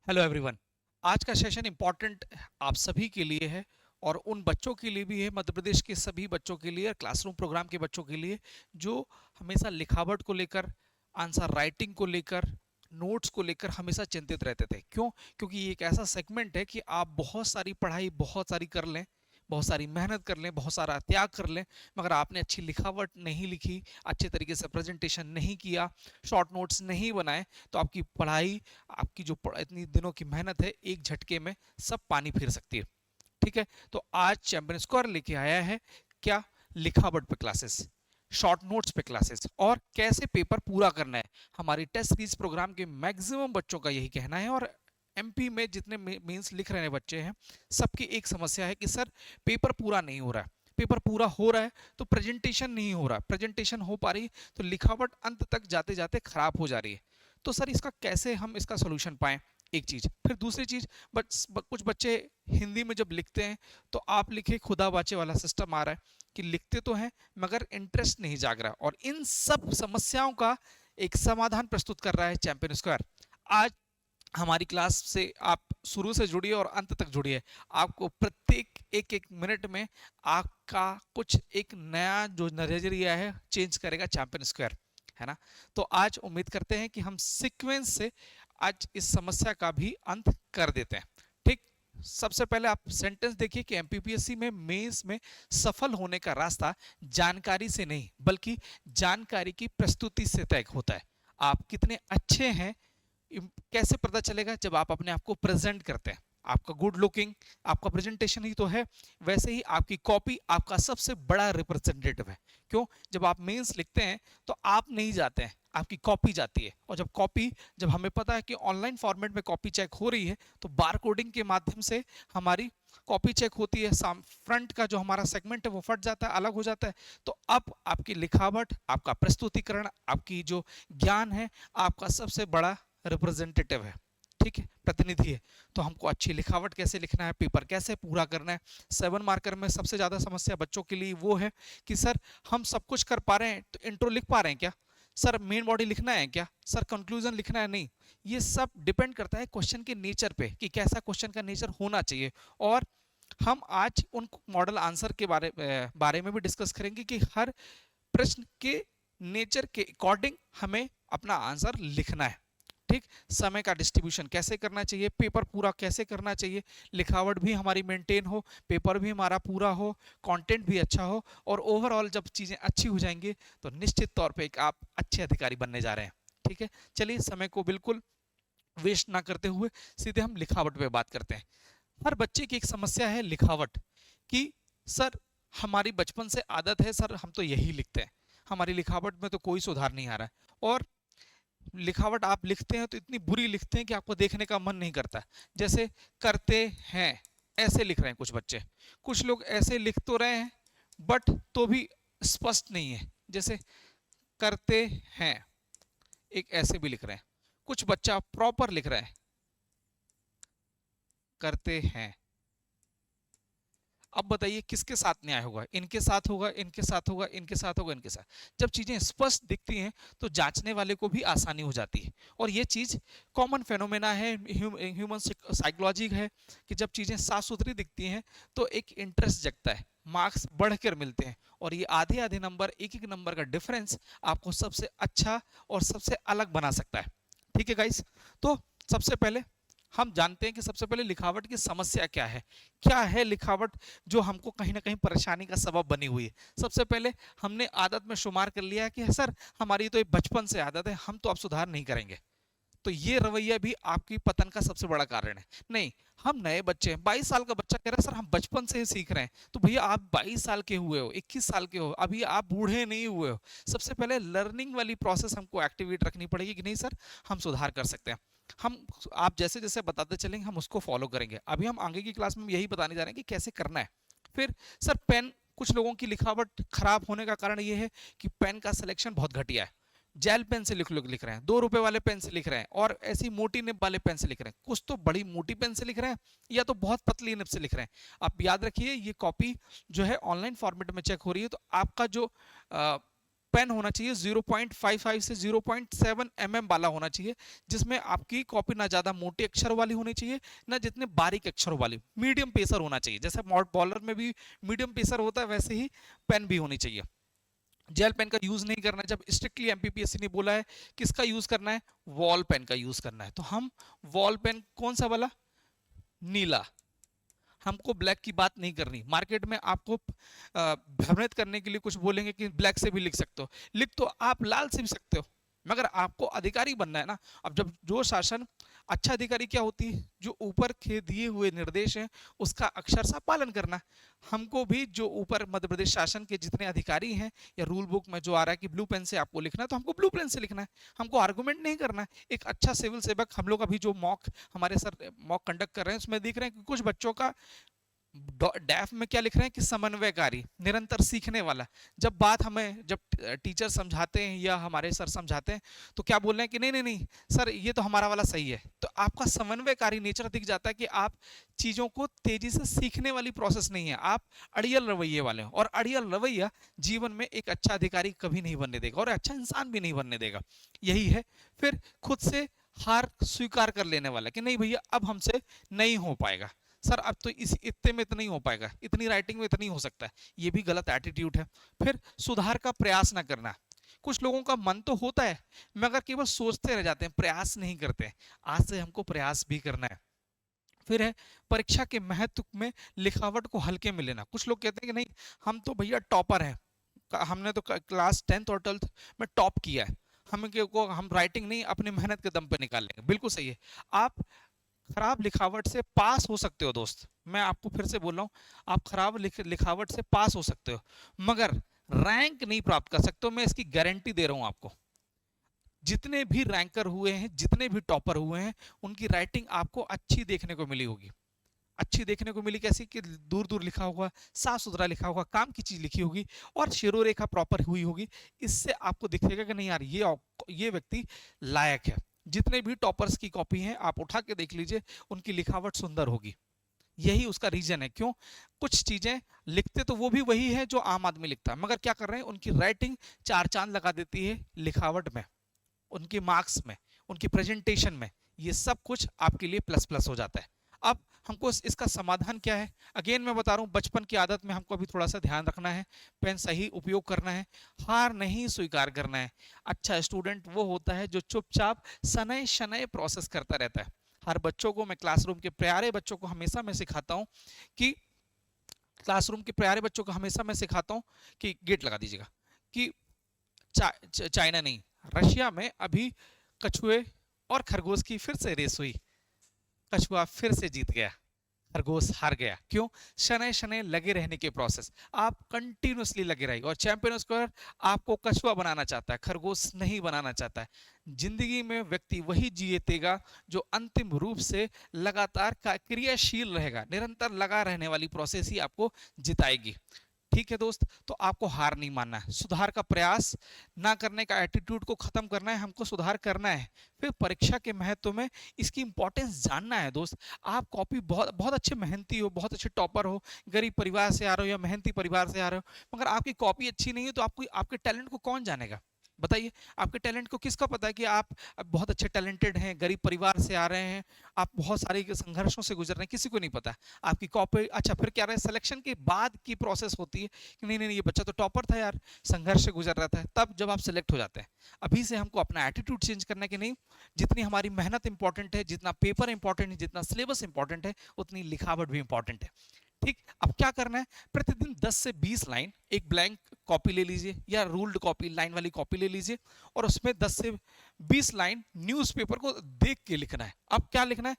Hello everyone. आज का session important आप सभी के लिए है और उन बच्चों के लिए भी है, मध्य प्रदेश के सभी बच्चों के लिए, क्लासरूम प्रोग्राम के बच्चों के लिए जो हमेशा लिखावट को लेकर, आंसर राइटिंग को लेकर, नोट्स को लेकर हमेशा चिंतित रहते थे। क्यों? क्योंकि ये एक ऐसा सेगमेंट है कि आप बहुत सारी पढ़ाई बहुत सारी कर लें, बहुत सारी मेहनत कर लें, बहुत सारा त्याग कर लें, मगर आपने अच्छी लिखावट नहीं लिखी, अच्छे तरीके से प्रेजेंटेशन नहीं किया, शॉर्ट नोट्स नहीं बनाए, तो आपकी पढ़ाई, आपकी जो इतनी दिनों की मेहनत है, एक झटके में सब पानी फिर सकती है। ठीक है, तो आज चैंपियन स्क्वायर लेके आया है क्या? लिखावट पे क्लासेस, शॉर्ट नोट्स पे क्लासेस और कैसे पेपर पूरा करना है। हमारी टेस्ट सीरीज प्रोग्राम के मैक्सिमम बच्चों का यही कहना है और एमपी में जितने मेंस लिख रहे हैं बच्चे हैं, सबकी एक समस्या है कि सर पेपर पूरा नहीं हो रहा है। पेपर पूरा हो रहा है तो प्रेजेंटेशन नहीं हो रहा, प्रेजेंटेशन हो पा रही तो लिखावट अंत तक जाते जाते खराब हो जा रही है। तो सर इसका कैसे हम इसका सोल्यूशन पाएं? एक चीज, फिर दूसरी चीज, कुछ बच्चे हिंदी में जब लिखते हैं तो आप लिखे खुदा बाचे वाला सिस्टम आ रहा है कि लिखते तो हैं मगर इंटरेस्ट नहीं जाग रहा, और इन सब समस्याओं का एक समाधान प्रस्तुत कर रहा है चैंपियन स्क्वायर। आज हमारी क्लास से आप शुरू से जुड़िए और अंत तक जुड़िए। आपको प्रत्येक एक एक मिनट में आपका कुछ एक नया जो नजरिया है चेंज करेगा चैंपियन स्क्वायर, है ना। तो आज उम्मीद करते हैं कि हम सीक्वेंस से आज इस समस्या का भी अंत कर देते हैं। ठीक, सबसे पहले आप सेंटेंस देखिए कि एमपीपीएससी में मेंस में सफल होने का रास्ता जानकारी से नहीं बल्कि जानकारी की प्रस्तुति से तय होता है। आप कितने अच्छे हैं कैसे पता चलेगा? जब आप अपने आप को प्रेजेंट करते हैं। आपका गुड लुकिंग आपका प्रेजेंटेशन ही तो है। वैसे ही आपकी कॉपी आपका सबसे बड़ा रिप्रेजेंटेटिव है। क्यों? जब आप मेंस लिखते हैं तो आप नहीं जाते हैं, आपकी कॉपी जाती है। और जब हमें पता है कि ऑनलाइन फॉर्मेट में कॉपी चेक हो रही है तो बार कोडिंग के माध्यम से हमारी कॉपी चेक होती है, फ्रंट का जो हमारा सेगमेंट है वो फट जाता है, अलग हो जाता है। तो अब आपकी लिखावट, आपका प्रस्तुतिकरण, आपकी जो ज्ञान है, आपका सबसे बड़ा रिप्रेजेंटेटिव है। ठीक है, प्रतिनिधि है। तो हमको अच्छी लिखावट कैसे लिखना है, पेपर कैसे पूरा करना है। 7 मार्कर में सबसे ज्यादा समस्या बच्चों के लिए वो है कि सर हम सब कुछ कर पा रहे हैं तो इंट्रो लिख पा रहे हैं क्या, सर मेन बॉडी लिखना है क्या, सर कंक्लूजन लिखना है? नहीं, ये सब डिपेंड करता है क्वेश्चन के नेचर पे कि कैसा क्वेश्चन का नेचर होना चाहिए। और हम आज उन मॉडल आंसर के बारे में भी डिस्कस करेंगे कि हर प्रश्न के नेचर के अकॉर्डिंग हमें अपना आंसर लिखना है। ठीक, समय का डिस्ट्रीब्यूशन कैसे करना चाहिए, पेपर पूरा कैसे करना चाहिए, लिखावट भी हमारी मेंटेन हो, पेपर भी हमारा पूरा हो, कंटेंट भी अच्छा हो, और ओवरऑल जब चीज़ें अच्छी हो जाएंगी तो निश्चित तौर पे एक आप अच्छे अधिकारी बनने जा रहे हैं। ठीक है, चलिए समय को बिल्कुल वेस्ट ना करते हुए सीधे हम लिखावट पे बात करते हैं। हर बच्चे की एक समस्या है लिखावट कि सर हमारी बचपन से आदत है, सर हम तो यही लिखते हैं, हमारी लिखावट में तो कोई सुधार नहीं आ रहा है। और लिखावट आप लिखते हैं तो इतनी बुरी लिखते हैं कि आपको देखने का मन नहीं करता। जैसे करते हैं ऐसे लिख रहे हैं कुछ बच्चे, कुछ लोग ऐसे लिख तो रहे हैं बट तो भी स्पष्ट नहीं है। जैसे करते हैं एक ऐसे भी लिख रहे हैं, कुछ बच्चा प्रॉपर लिख रहा है करते हैं। अब बताइए किसके साथ न्याय होगा? इनके साथ होगा, इनके साथ होगा, इनके साथ होगा, इनके साथ। जब चीजें स्पष्ट दिखती हैं तो जांचने वाले को भी आसानी हो जाती है। और ये चीज कॉमन फेनोमेना है, ह्यूमन साइकोलॉजी है कि जब चीजें साफ सुथरी दिखती हैं तो एक इंटरेस्ट जगता है, मार्क्स बढ़कर मिलते हैं। और ये आधे आधे नंबर, एक एक नंबर का डिफरेंस आपको सबसे अच्छा और सबसे अलग बना सकता है। ठीक है गाइस, तो सबसे पहले हम जानते हैं कि सबसे पहले लिखावट की समस्या क्या है लिखावट जो हमको कहीं ना कहीं परेशानी का सबब बनी हुई है। सबसे पहले हमने आदत में शुमार कर लिया कि सर हमारी तो एक बचपन से आदत है, हम तो अब सुधार नहीं करेंगे। तो ये रवैया भी आपकी पतन का सबसे बड़ा कारण है। नहीं, हम नए बच्चे हैं, 22 साल का बच्चा कह रहा है सर हम बचपन से ही सीख रहे हैं। तो भैया आप 22 साल के हुए हो, 21 साल के हो, अभी आप बूढ़े नहीं हुए हो। सबसे पहले लर्निंग वाली प्रोसेस हमको एक्टिवेट रखनी पड़ेगी कि नहीं सर हम सुधार कर सकते हैं। हम आप जैसे जैसे बताते चलेंगे हम उसको फॉलो करेंगे। अभी हम आगे की क्लास में यही बताने जा रहे हैं कि कैसे करना है। फिर सर पेन, कुछ लोगों की लिखावट खराब होने का कारण ये है कि पेन का सिलेक्शन बहुत घटिया है। जेल पेन से लिख रहे हैं, 2 रुपए वाले पेन से लिख रहे हैं, और ऐसी मोटी निब वाले पेन से लिख रहे हैं। कुछ तो बड़ी मोटी पेन से लिख रहे हैं या तो बहुत पतली निब से लिख रहे हैं। आप याद रखिए ये कॉपी जो है ऑनलाइन फॉर्मेट में चेक हो रही है तो आपका जो पेन होना चाहिए 0.55 से 0.7 वाला होना चाहिए, जिसमें आपकी कॉपी ना ज्यादा मोटे अक्षर वाली होनी चाहिए ना जितने बारीक अक्षरों वाली, मीडियम पेसर होना चाहिए। जैसे बॉलर में भी मीडियम पेसर होता है वैसे ही पेन भी होनी चाहिए। जेल पेन का यूज नहीं करना है। जब स्ट्रिक्टली एमपीपीएससी ने बोला है किसका यूज करना है, वॉल पेन का यूज करना है, तो हम वॉल पेन कौन सा वाला, नीला, हमको ब्लैक की बात नहीं करनी। मार्केट में आपको भ्रमित करने के लिए कुछ बोलेंगे कि ब्लैक से भी लिख सकते हो, लिख तो आप लाल से भी सकते हो, मगर आपको अधिकारी बनना है ना। अब जब जो शासन, अच्छा अधिकारी क्या होती है, जो ऊपर के दिए हुए निर्देश हैं उसका अक्षरशः पालन करना। हमको भी जो ऊपर मध्य प्रदेश शासन के जितने अधिकारी हैं, या रूल बुक में जो आ रहा है कि ब्लू पेन से आपको लिखना है, तो हमको ब्लू पेन से लिखना है, हमको आर्गुमेंट नहीं करना है। एक अच्छा सिविल सेवक, हम लोग अभी जो मॉक हमारे सर मॉक कंडक्ट कर रहे हैं उसमें देख रहे हैं कि कुछ बच्चों का डैफ में क्या लिख रहे हैं कि समन्वयकारी, निरंतर सीखने वाला। जब बात हमें, जब टीचर समझाते हैं या हमारे सर समझाते हैं तो क्या बोल रहे हैं कि नहीं नहीं नहीं सर ये तो हमारा वाला सही है। तो आपका समन्वयकारी नेचर दिख जाता है कि आप चीजों को तेजी से सीखने वाली प्रोसेस नहीं है, आप अड़ियल रवैये वाले हो। और अड़ियल रवैया जीवन में एक अच्छा अधिकारी कभी नहीं बनने देगा और अच्छा इंसान भी नहीं बनने देगा। यही है। फिर खुद से हार स्वीकार कर लेने वाला कि नहीं भैया अब हमसे नहीं हो पाएगा, सर अब तो इस इतने में इतना नहीं हो पाएगा, इतनी राइटिंग में इतना नहीं हो सकता है, ये भी गलत एटीट्यूड है। फिर सुधार का प्रयास ना करना। कुछ लोगों का मन तो होता है मगर केवल सोचते रह जाते हैं, प्रयास नहीं करते। आज से हमको प्रयास भी करना है। फिर है परीक्षा के महत्व में लिखावट को हल्के में लेना। कुछ लोग कहते हैं कि नहीं हम तो भैया टॉपर हैं, हमने तो क्लास 10th और 12th में टॉप किया है, हम राइटिंग नहीं अपनी मेहनत के दम पे निकाल लेंगे। बिल्कुल सही है, आप खराब लिखावट से पास हो सकते हो दोस्त, मैं आपको फिर से बोल रहा हूं, आप खराब लिखावट से पास हो सकते हो मगर रैंक नहीं प्राप्त कर सकते हो। मैं इसकी गारंटी दे रहा हूं आपको। जितने भी रैंकर हुए हैं, जितने भी टॉपर हुए हैं, उनकी राइटिंग आपको अच्छी देखने को मिली होगी। अच्छी देखने को मिली कैसी, कि दूर दूर लिखा होगा, साफ सुथरा लिखा होगा, काम की चीज लिखी होगी और शिरोरेखा प्रॉपर हुई होगी। इससे आपको दिखेगा कि नहीं यार ये व्यक्ति लायक है। जितने भी टॉपर्स की कॉपी हैं आप उठा के देख लीजिए, उनकी लिखावट सुंदर होगी। यही उसका रीजन है। क्यों, कुछ चीजें लिखते तो वो भी वही है जो आम आदमी लिखता है, मगर क्या कर रहे हैं, उनकी राइटिंग चार चांद लगा देती है लिखावट में, उनके मार्क्स में, उनकी प्रेजेंटेशन में। ये सब कुछ आपके लिए प्लस प्लस हो जाता है। अब हमको इसका समाधान क्या है, अगेन मैं बता रहा हूं, बचपन की आदत में हमको अभी थोड़ा सा ध्यान रखना है, पेन सही उपयोग करना है, हार नहीं स्वीकार करना है। अच्छा स्टूडेंट वो होता है जो चुपचाप सनय शनय प्रोसेस करता रहता है। हर बच्चों को, मैं क्लासरूम के प्यारे बच्चों को हमेशा मैं सिखाता हूं कि क्लासरूम के प्यारे बच्चों को हमेशा मैं सिखाता हूं कि गेट लगा दीजिएगा, कि चाइना नहीं, रशिया में अभी कछुए और खरगोश की फिर से रेस हुई, कछुआ फिर से जीत गया, खरगोश हार गया। क्यों, शनै शनै लगे रहने के प्रोसेस, आप कंटिन्यूअसली लगे रहिए। और चैंपियन स्क्वायर आपको कछुआ बनाना चाहता है, खरगोश नहीं बनाना चाहता है। जिंदगी में व्यक्ति वही जीतेगा जो अंतिम रूप से लगातार क्रियाशील रहेगा, निरंतर लगा रहने वाली प्रोसेस ही आपको जिताएगी। ठीक है दोस्त, तो आपको हार नहीं मानना है, सुधार का प्रयास ना करने का एटीट्यूड को खत्म करना है, हमको सुधार करना है। फिर परीक्षा के महत्व में इसकी इंपॉर्टेंस जानना है दोस्त। आप कॉपी बहुत बहुत अच्छे मेहनती हो, बहुत अच्छे टॉपर हो, गरीब परिवार से आ रहे हो या मेहनती परिवार से आ रहे हो, मगर आपकी कॉपी अच्छी नहीं है तो आपको आपके टैलेंट को कौन जानेगा, बताइए। आपके टैलेंट को किसका पता है कि आप बहुत अच्छे टैलेंटेड हैं, गरीब परिवार से आ रहे हैं, आप बहुत सारे संघर्षों से गुजर रहे हैं, किसी को नहीं पता आपकी कॉपी। अच्छा फिर क्या रहे, सिलेक्शन के बाद की प्रोसेस होती है कि नहीं नहीं ये बच्चा तो टॉपर था यार, संघर्ष से गुजर रहा था, तब जब आप सिलेक्ट हो जाते हैं। अभी से हमको अपना एटीट्यूड चेंज करना है कि नहीं, जितनी हमारी मेहनत इंपॉर्टेंट है, जितना पेपर इंपॉर्टेंट है, जितना सिलेबस इंपॉर्टेंट है, उतनी लिखावट भी इंपॉर्टेंट है। ठीक, अब क्या करना है, प्रतिदिन 10 से 20 लाइन एक ब्लैंक कॉपी ले लीजिए या रूल्ड कॉपी, लाइन वाली कॉपी ले लीजिए और उसमें 10 से 20 लाइन न्यूज़पेपर को देख के लिखना है। अब क्या लिखना है,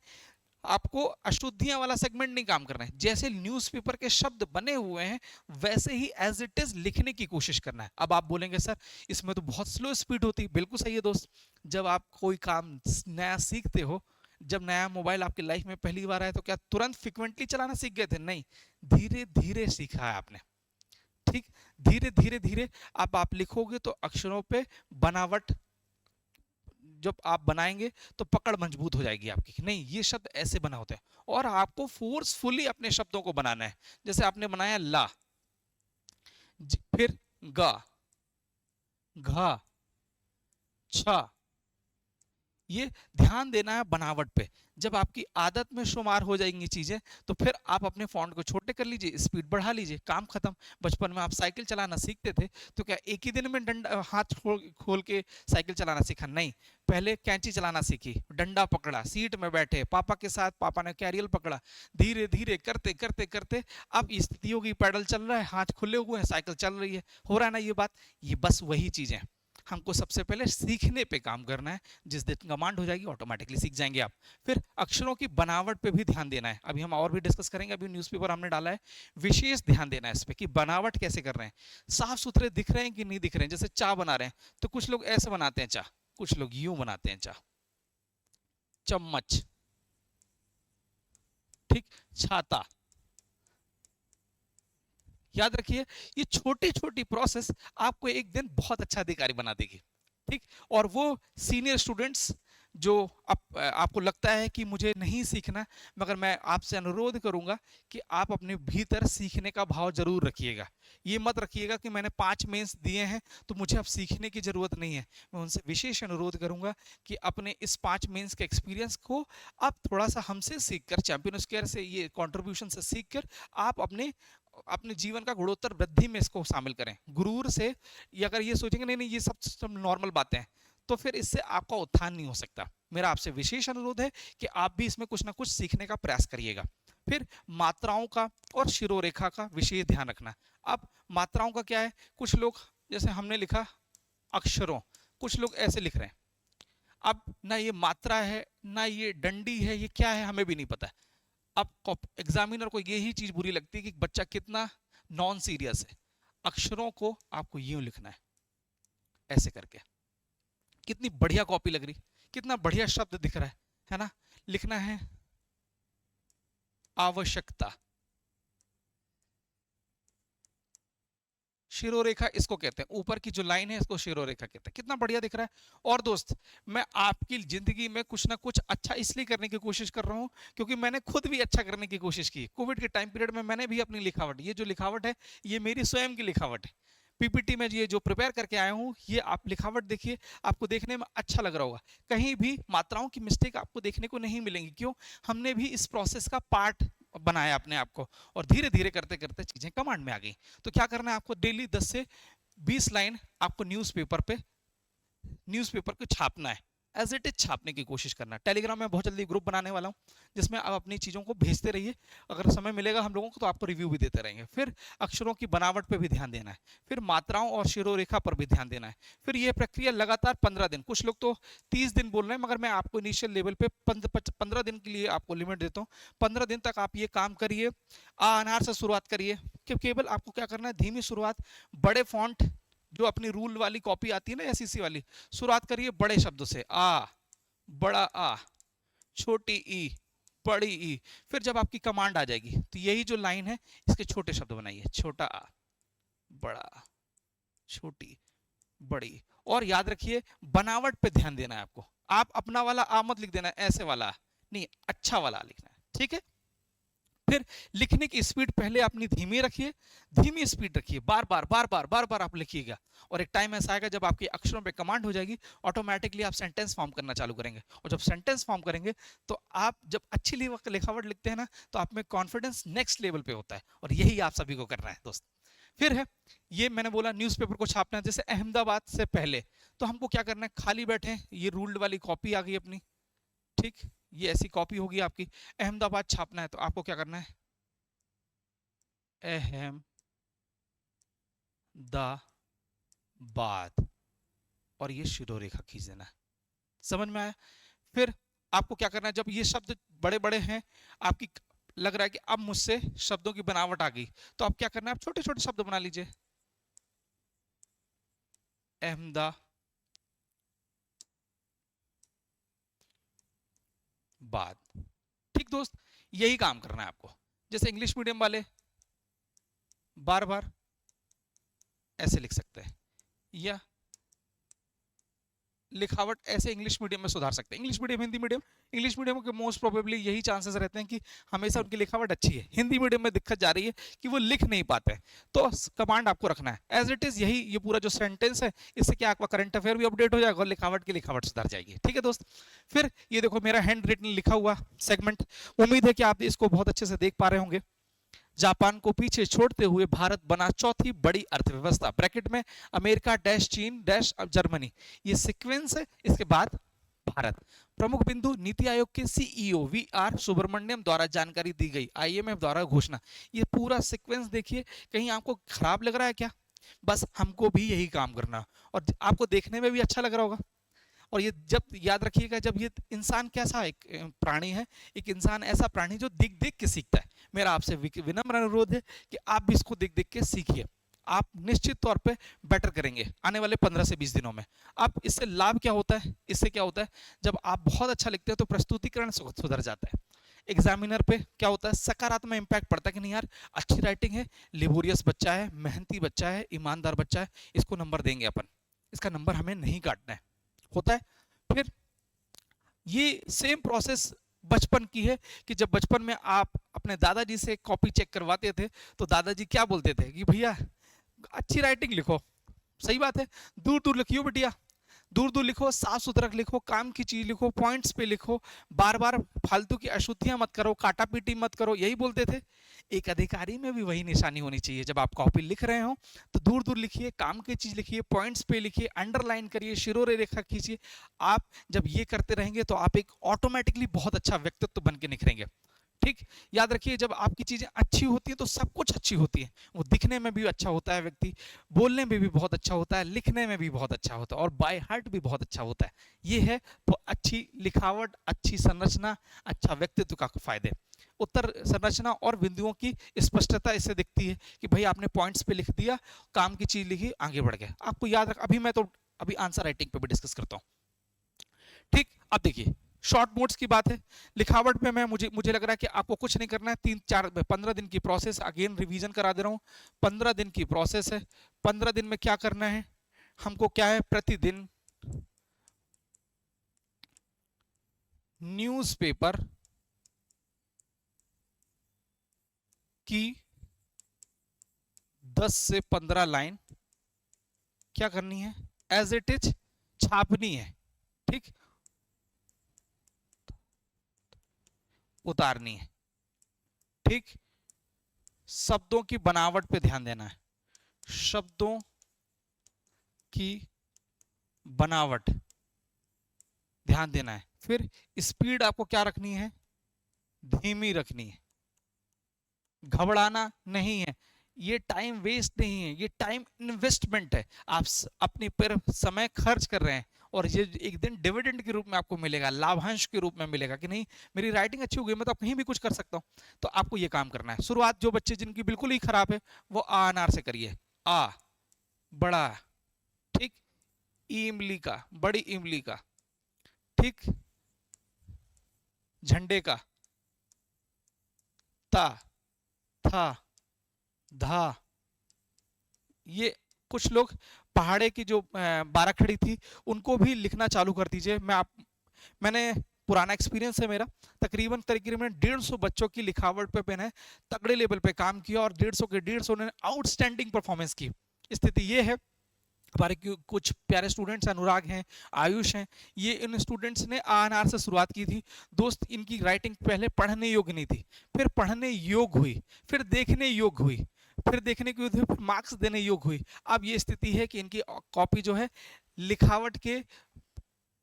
आपको अशुद्धियां वाला सेगमेंट नहीं काम करना है, जैसे न्यूज़पेपर के शब्द बने हुए हैं वैसे ही एज इट इज लिखने की कोशिश करना है। अब आप बोलेंगे सर इसमें तो बहुत स्लो स्पीड होती है, बिल्कुल सही है दोस्त। जब आप कोई काम नया सीखते हो, जब नया मोबाइल आपकी लाइफ में पहली बार आया तो क्या तुरंत फ्रिक्वेंटली चलाना सीख गए थे, नहीं, धीरे धीरे सीखा है आपने। ठीक, धीरे धीरे धीरे अब आप लिखोगे तो अक्षरों पे बनावट, जब आप बनाएंगे तो पकड़ मजबूत हो जाएगी आपकी कि नहीं ये शब्द ऐसे बना होते हैं। और आपको फोर्सफुली अपने शब्दों को बनाना है। जैसे आपने बनाया ला, फिर गा, घ, छ। ये ध्यान देना है बनावट पे। जब आपकी आदत में शुमार हो जाएंगी चीजें, तो फिर आप अपने फॉन्ट को छोटे कर लीजिए, स्पीड बढ़ा लीजिए, काम खत्म। बचपन में आप साइकिल चलाना सीखते थे, तो क्या एक ही दिन में डंडा हाथ खोल के साइकिल चलाना सीखा? नहीं। पहले कैंची चलाना सीखी, डंडा पकड़ा, सीट में बैठे, पापा के साथ, पापा ने कैरियल पकड़ा, धीरे धीरे करते करते करते अब स्थिति होगी, पैडल चल रहा है, हाथ खुले हुए हैं, साइकिल चल रही है। हो रहा है ना ये बात? ये बस वही चीजें हैं। हमको सबसे पहले सीखने पे काम करना है। जिस दिन कमांड हो जाएगी ऑटोमेटिकली सीख जाएंगे आप। फिर अक्षरों की बनावट पे भी ध्यान देना है। अभी हम और भी डिस्कस करेंगे। अभी न्यूज़पेपर हमने डाला है, विशेष ध्यान देना है इस पे कि बनावट कैसे कर रहे हैं, साफ सुथरे दिख रहे हैं कि नहीं दिख रहे हैं। जैसे चा बना रहे हैं, तो कुछ लोग ऐसे बनाते हैं चा, कुछ लोग यूं बनाते हैं चा, चम्मच, ठीक, छाता। याद रखिए, ये छोटी छोटी प्रोसेस आपको एक दिन बहुत अच्छा अधिकारी बना देगी। ठीक। और वो सीनियर स्टूडेंट्स जो आपको लगता है कि मुझे नहीं सीखना, मगर मैं आपसे अनुरोध करूंगा कि आप अपने भीतर सीखने का भाव जरूर रखिएगा। ये मत रखिएगा कि मैंने 5 मेंस दिए हैं तो मुझे अब सीखने की जरूरत नहीं है। मैं उनसे विशेष अनुरोध करूंगा कि अपने इस 5 मेंस के एक्सपीरियंस को आप थोड़ा सा हमसे सीखकर, चैंपियन स्क्वायर से, ये कंट्रीब्यूशन से सीखकर आप अपने अपने जीवन का गुणोत्तर वृद्धि में इसको शामिल करें। गुरूर से, ये अगर ये सोचेंगे नहीं नहीं ये सब नॉर्मल बातें हैं, तो फिर इससे आपका उत्थान नहीं हो सकता। मेरा आपसे विशेष अनुरोध है कि आप भी इसमें कुछ ना कुछ सीखने का प्रयास करिएगा। फिर मात्राओं का और शिरोरेखा का विशेष ध्यान रखना। अब मात्राओं का क्या है, कुछ लोग, जैसे हमने लिखा अक्षरों, कुछ लोग ऐसे लिख रहे हैं। अब ना ये मात्रा है ना ये डंडी है, ये क्या है हमें भी नहीं पता। अब एग्जामिनर को यही चीज बुरी लगती है कि बच्चा कितना नॉन सीरियस है। अक्षरों को आपको यूं लिखना है, ऐसे करके। कितनी बढ़िया कॉपी लग रही, कितना बढ़िया शब्द दिख रहा है ना? लिखना है आवश्यकता। शिरोरेखा इसको कहते हैं, ऊपर की जो लाइन है इसको शिरोरेखा कहते हैं। कितना बढ़िया दिख रहा है। और दोस्त, मैं आपकी जिंदगी में कुछ ना कुछ अच्छा इसलिए करने की कोशिश कर रहा हूं क्योंकि मैंने खुद भी अच्छा करने की कोशिश की। कोविड के टाइम पीरियड में मैंने भी अपनी लिखावट, ये जो लिखावट है ये मेरी स्वयं की लिखावट है। पीपीटी में ये जो प्रिपेयर करके आया हूँ, ये आप लिखावट देखिए, आपको देखने में अच्छा लग रहा होगा। कहीं भी मात्राओं की मिस्टेक आपको देखने को नहीं मिलेंगी। क्यों? हमने भी इस प्रोसेस का पार्ट बनाया अपने आप को, और धीरे धीरे करते करते चीजें कमांड में आ गई। तो क्या करना है आपको, डेली 10 से 20 लाइन आपको न्यूज़पेपर को छापना है। एज इट इज छापने की कोशिश करना है। टेलीग्राम में बहुत जल्दी ग्रुप बनाने वाला हूँ जिसमें आप अपनी चीज़ों को भेजते रहिए। अगर समय मिलेगा हम लोगों को तो आपको रिव्यू भी देते रहेंगे। फिर अक्षरों की बनावट पे भी ध्यान देना है। फिर मात्राओं और शिरोरेखा पर भी ध्यान देना है। फिर यह प्रक्रिया लगातार 15 दिन, कुछ लोग तो 30 दिन बोल रहे हैं, मगर मैं आपको इनिशियल लेवल पे 15 दिन के लिए आपको लिमिट देता हूँ। 15 दिन तक आप ये काम करिए। अनार से शुरुआत करिए, कि केवल आपको क्या करना है, धीमी शुरुआत, बड़े फॉन्ट, जो अपनी रूल वाली कॉपी आती है ना एसईसी वाली, शुरुआत करिए बड़े शब्दों से, आ, बड़ा आ, छोटी ई, बड़ी ई। फिर जब आपकी कमांड आ जाएगी तो यही जो लाइन है इसके छोटे शब्द बनाइए, छोटा आ, बड़ा आ, छोटी, बड़ी। और याद रखिए, बनावट पे ध्यान देना है आपको। आप अपना वाला आ मत लिख देना, ऐसे वाला नहीं, अच्छा वाला लिखना है। ठीक है। फिर लिखने की स्पीड पहले अपनी धीमी रखिए, धीमी स्पीड रखिए, बार बार बार बार बार बार आप लिखिएगा। और एक टाइम ऐसा आएगा जब आपके अक्षरों पे कमांड हो जाएगी, ऑटोमेटिकली आप सेंटेंस फॉर्म करना चालू करेंगे। और जब सेंटेंस फॉर्म करेंगे तो आप जब अच्छी लिखावट लिखते हैं ना, तो आप में कॉन्फिडेंस नेक्स्ट लेवल पे होता है। और यही आप सभी को करना है दोस्त। फिर है, ये मैंने बोला न्यूज़पेपर को छापना है। जैसे अहमदाबाद से पहले तो हमको क्या करना है, खाली बैठे, ये रूल्ड वाली कॉपी आ गई अपनी, ठीक, ये ऐसी कॉपी होगी आपकी। अहमदाबाद छापना है तो आपको क्या करना है, अहमदाबाद, और ये शिरोरेखा खींच देना है। समझ में आया? फिर आपको क्या करना है, जब ये शब्द बड़े बड़े हैं, आपकी लग रहा है कि अब मुझसे शब्दों की बनावट आ गई, तो आप क्या करना है, आप छोटे छोटे शब्द बना लीजिए। अहमदाबाद, ठीक दोस्त, यही काम करना है आपको। जैसे इंग्लिश मीडियम वाले बार बार ऐसे लिख सकते हैं, या लिखावट ऐसे इंग्लिश मीडियम में सुधार सकते हैं। English medium, Hindi medium, English medium के मोस्ट प्रोबेबली यही चांसेस रहते हैं कि हमेशा उनकी लिखावट अच्छी है। हिंदी मीडियम में दिक्कत जा रही है कि वो लिख नहीं पाते हैं। तो कमांड आपको रखना है एज इट इज, यही ये पूरा जो सेंटेंस है, इससे क्या आपका करंट अफेयर भी अपडेट हो जाएगा और लिखावट की लिखावट सुधार जाएगी। ठीक है दोस्त। फिर ये देखो मेरा हैंड रिटन लिखा हुआ सेगमेंट, उम्मीद है कि आप इसको बहुत अच्छे से देख पा रहे होंगे। जापान को पीछे छोड़ते हुए भारत बना चौथी बड़ी अर्थव्यवस्था, ब्रैकेट में अमेरिका डैश चीन डैश जर्मनी, ये सीक्वेंस है। इसके बाद भारत। प्रमुख बिंदु, नीति आयोग के सीईओ वी आर सुब्रमण्यम द्वारा जानकारी दी गई, आईएमएफ द्वारा घोषणा। ये पूरा सीक्वेंस देखिए, कहीं आपको खराब लग रहा है क्या? बस हमको भी यही काम करना, और आपको देखने में भी अच्छा लग रहा होगा। और ये जब याद रखिएगा, जब ये इंसान कैसा एक प्राणी है, एक इंसान ऐसा प्राणी जो देख देख के सीखता है। मेरा आपसे विनम्र अनुरोध है कि आप भी इसको देख देख के सीखिए। आप निश्चित तौर पे बेटर करेंगे आने वाले 15 से 20 दिनों में। आप इससे लाभ क्या होता है, इससे क्या होता है, जब आप बहुत अच्छा लिखते हैं तो प्रस्तुतिकरण सुधर जाता है। एग्जामिनर पे क्या होता है, सकारात्मक इंपैक्ट पड़ता है कि नहीं यार अच्छी राइटिंग है, लेबोरियस बच्चा है, मेहनती बच्चा है, ईमानदार बच्चा है, इसको नंबर देंगे अपन, इसका नंबर हमें नहीं काटना है, होता है। फिर ये सेम प्रोसेस बचपन की है कि जब बचपन में आप अपने दादाजी से कॉपी चेक करवाते थे तो दादाजी क्या बोलते थे कि भैया अच्छी राइटिंग लिखो। सही बात है, दूर दूर लिखियो बिटिया, दूर दूर लिखो, साफ सुथरा लिखो, काम की चीज लिखो, पॉइंट्स पे लिखो, बार बार फालतू की अशुद्धियां मत करो, काटा पीटी मत करो, यही बोलते थे। एक अधिकारी में भी वही निशानी होनी चाहिए। जब आप कॉपी लिख रहे हो तो दूर दूर लिखिए, काम की चीज लिखिए, पॉइंट्स पे लिखिए, अंडरलाइन करिए, शिरोरे रेखा खींचिए। आप जब ये करते रहेंगे तो आप एक ऑटोमेटिकली बहुत अच्छा व्यक्तित्व बन के निखरेंगे। ठीक, याद रखिए जब आपकी चीजें अच्छी होती है तो सब कुछ अच्छी होती है। वो दिखने में भी अच्छा होता है व्यक्ति, बोलने में भी बहुत अच्छा होता है, लिखने में भी बहुत अच्छा होता है, और बाय हार्ट भी बहुत अच्छा होता है। ये है तो अच्छी लिखावट, अच्छी संरचना, अच्छा व्यक्तित्व का फायदे। उत्तर संरचना और बिंदुओं की स्पष्टता इससे दिखती है कि भाई आपने पॉइंट्स पे लिख दिया, काम की चीज लिखी, आगे बढ़ गए। आपको याद रख, अभी मैं तो अभी आंसर राइटिंग पे भी डिस्कस करता हूँ। ठीक, अब देखिए शॉर्ट नोट्स की बात है। लिखावट में मैं मुझे लग रहा है कि आपको कुछ नहीं करना है। 15 दिन की प्रोसेस, अगेन रिवीजन करा दे रहा हूं। 15 दिन की प्रोसेस है। 15 दिन में क्या करना है हमको, क्या है, प्रतिदिन न्यूज़पेपर की 10 से 15 लाइन क्या करनी है, एज इट इज छापनी है। ठीक, उतारनी है। ठीक, शब्दों की बनावट पे ध्यान देना है, शब्दों की बनावट ध्यान देना है। फिर स्पीड आपको क्या रखनी है, धीमी रखनी है, घबराना नहीं है। ये टाइम वेस्ट नहीं है, ये टाइम इन्वेस्टमेंट है। आप अपने पर समय खर्च कर रहे हैं और ये एक दिन डिविडेंड के रूप में आपको मिलेगा, लाभांश के रूप में मिलेगा कि नहीं मेरी राइटिंग अच्छी हो गई, मैं तो कहीं भी कुछ कर सकता हूं। तो आपको ये काम करना है। शुरुआत जो बच्चे जिनकी बिल्कुल ही खराब है वो आ अनार से करिए। आ बड़ा, ठीक, इमली का, बड़ी इमली का, ठीक, झंडे का, ता, था, धा। ये कुछ लोग पहाड़े की जो बाराखड़ी थी उनको भी लिखना चालू कर दीजिए। मैंने पुराना एक्सपीरियंस है मेरा, तकरीबन तकरीबन 150 बच्चों की लिखावट पे मैंने तगड़े लेवल पे काम किया और 150 ने आउटस्टैंडिंग परफॉर्मेंस की। स्थिति ये है, हमारे कुछ प्यारे स्टूडेंट्स अनुराग हैं, आयुष हैं, ये इन स्टूडेंट्स ने आनार से शुरुआत की थी। दोस्त इनकी राइटिंग पहले पढ़ने योग्य नहीं थी, फिर पढ़ने योग्य हुई, फिर देखने योग्य हुई, फिर देखने की फिर मार्क्स देने योग्य हुई। अब ये स्थिति है कि इनकी कॉपी जो है लिखावट के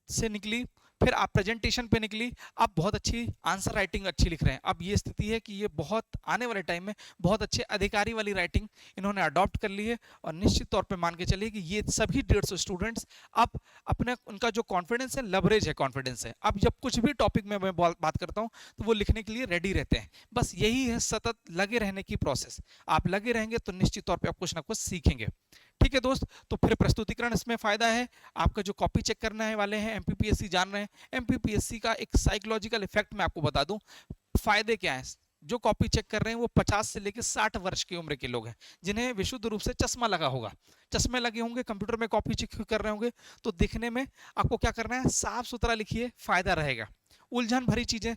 से निकली, फिर आप प्रेजेंटेशन पे निकली, आप बहुत अच्छी आंसर राइटिंग अच्छी लिख रहे हैं। अब ये स्थिति है कि ये बहुत आने वाले टाइम में बहुत अच्छे अधिकारी वाली राइटिंग इन्होंने अडॉप्ट कर ली है। और निश्चित तौर पे मान के चलिए कि ये सभी 150 स्टूडेंट्स अब अपने उनका जो कॉन्फिडेंस है, लवरेज है, कॉन्फिडेंस है, अब जब कुछ भी टॉपिक में मैं बात करता हूँ तो वो लिखने के लिए रेडी रहते हैं। बस यही है सतत लगे रहने की प्रोसेस। आप लगे रहेंगे तो निश्चित तौर पर आप कुछ ना कुछ सीखेंगे। ठीक है दोस्त, तो फिर प्रस्तुतिकरण इसमें फायदा है। आपका जो कॉपी चेक करने वाले हैं एमपीपीएससी जान रहे हैं, एमपीपीएससी का एक साइकोलॉजिकल इफेक्ट मैं आपको बता दूं, फायदे क्या है। जो कॉपी चेक कर रहे हैं वो 50 से लेकर 60 वर्ष की उम्र के लोग हैं, जिन्हें विशुद्ध रूप से चश्मा लगा होगा। चश्मे लगे होंगे, कंप्यूटर में कॉपी चेक कर रहे होंगे, तो दिखने में आपको क्या करना है, साफ सुथरा लिखिए, फायदा रहेगा। उलझन भरी चीजें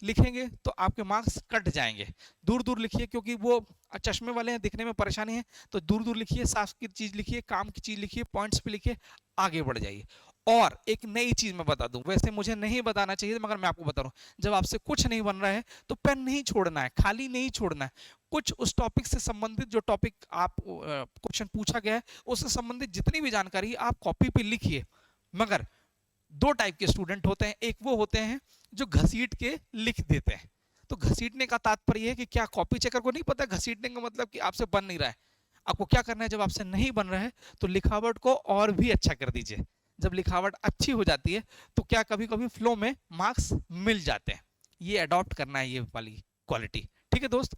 लिखेंगे तो आपके मार्क्स कट जाएंगे। दूर दूर लिखिए, क्योंकि वो चश्मे वाले हैं, दिखने में परेशानी है, तो दूर दूर लिखिए, साफ की चीज लिखिए, काम की चीज लिखिए, पॉइंट्स पे लिखिए, आगे बढ़ जाइए। और एक नई चीज मैं बता दूं, वैसे मुझे नहीं बताना चाहिए मगर मैं आपको बता रहा हूं, जब आपसे कुछ नहीं बन रहा है तो पेन नहीं छोड़ना है, खाली नहीं छोड़ना है। कुछ उस टॉपिक से संबंधित, जो टॉपिक आप क्वेश्चन पूछा गया है उससे संबंधित जितनी भी जानकारी आप कॉपी पे लिखिए। मगर दो टाइप के स्टूडेंट होते हैं, एक वो होते हैं जो घसीट के लिख देते हैं। तो घसीटने का तात्पर्य है कि क्या कॉपी चेकर को नहीं पता घसीटने का मतलब कि आपसे बन नहीं रहा है। आपको क्या करना है, जब आपसे नहीं बन रहा है तो लिखावट को और भी अच्छा कर दीजिए। जब लिखावट अच्छी हो जाती है तो क्या कभी कभी फ्लो में मार्क्स मिल जाते हैं। ये अडॉप्ट करना है, ये वाली क्वालिटी। ठीक है दोस्त।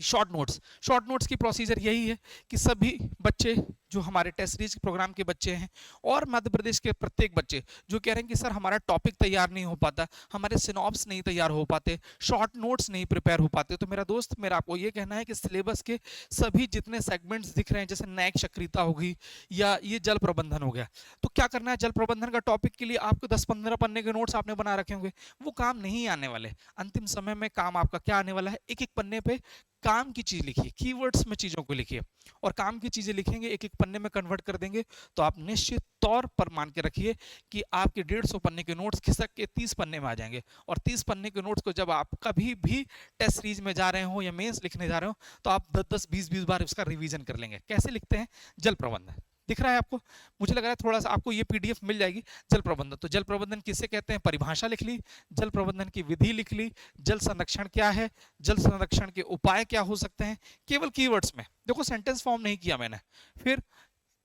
शॉर्ट नोट्स की प्रोसीजर यही है कि सभी बच्चे जो हमारे टेस्ट सीरीज प्रोग्राम के बच्चे हैं और मध्य प्रदेश के प्रत्येक बच्चे जो कह रहे हैं कि सर हमारा टॉपिक तैयार नहीं हो पाता, हमारे सिनॉप्स नहीं तैयार हो पाते, शॉर्ट नोट्स नहीं प्रिपेयर हो पाते, तो मेरा दोस्त, मेरा आपको ये कहना है कि सिलेबस के सभी जितने सेगमेंट्स दिख रहे हैं, जैसे न्यायिक सक्रियता होगी या ये जल प्रबंधन हो गया, तो क्या करना है, जल प्रबंधन का टॉपिक के लिए आपको 10-15 पन्ने के नोट्स आपने बना रखे होंगे, वो काम नहीं आने वाले। अंतिम समय में काम आपका क्या आने वाला है, एक एक पन्ने पे काम की चीज लिखिए, कीवर्ड्स में चीजों को लिखिए, और काम की चीजें लिखेंगे, एक एक पन्ने में कन्वर्ट कर देंगे, तो आप निश्चित तौर पर मान के रखिए कि आपके 150 पन्ने के नोट्स खिसक के 30 पन्ने में आ जाएंगे। और 30 पन्ने के नोट्स को जब आप कभी भी टेस्ट सीरीज में जा रहे हो या मेंस लिखने जा रहे हो तो आप 10-10, 20-20 बार इसका रिवीजन कर लेंगे। कैसे लिखते हैं, जल प्रबंधन दिख रहा है आपको, मुझे लग रहा है थोड़ा सा आपको ये पीडीएफ मिल जाएगी। जल प्रबंधन, तो जल प्रबंधन किसे कहते हैं, परिभाषा लिख ली, जल प्रबंधन की विधि लिख ली, जल संरक्षण क्या है, जल संरक्षण के उपाय क्या हो सकते हैं, केवल कीवर्ड्स में। देखो सेंटेंस फॉर्म नहीं किया मैंने। फिर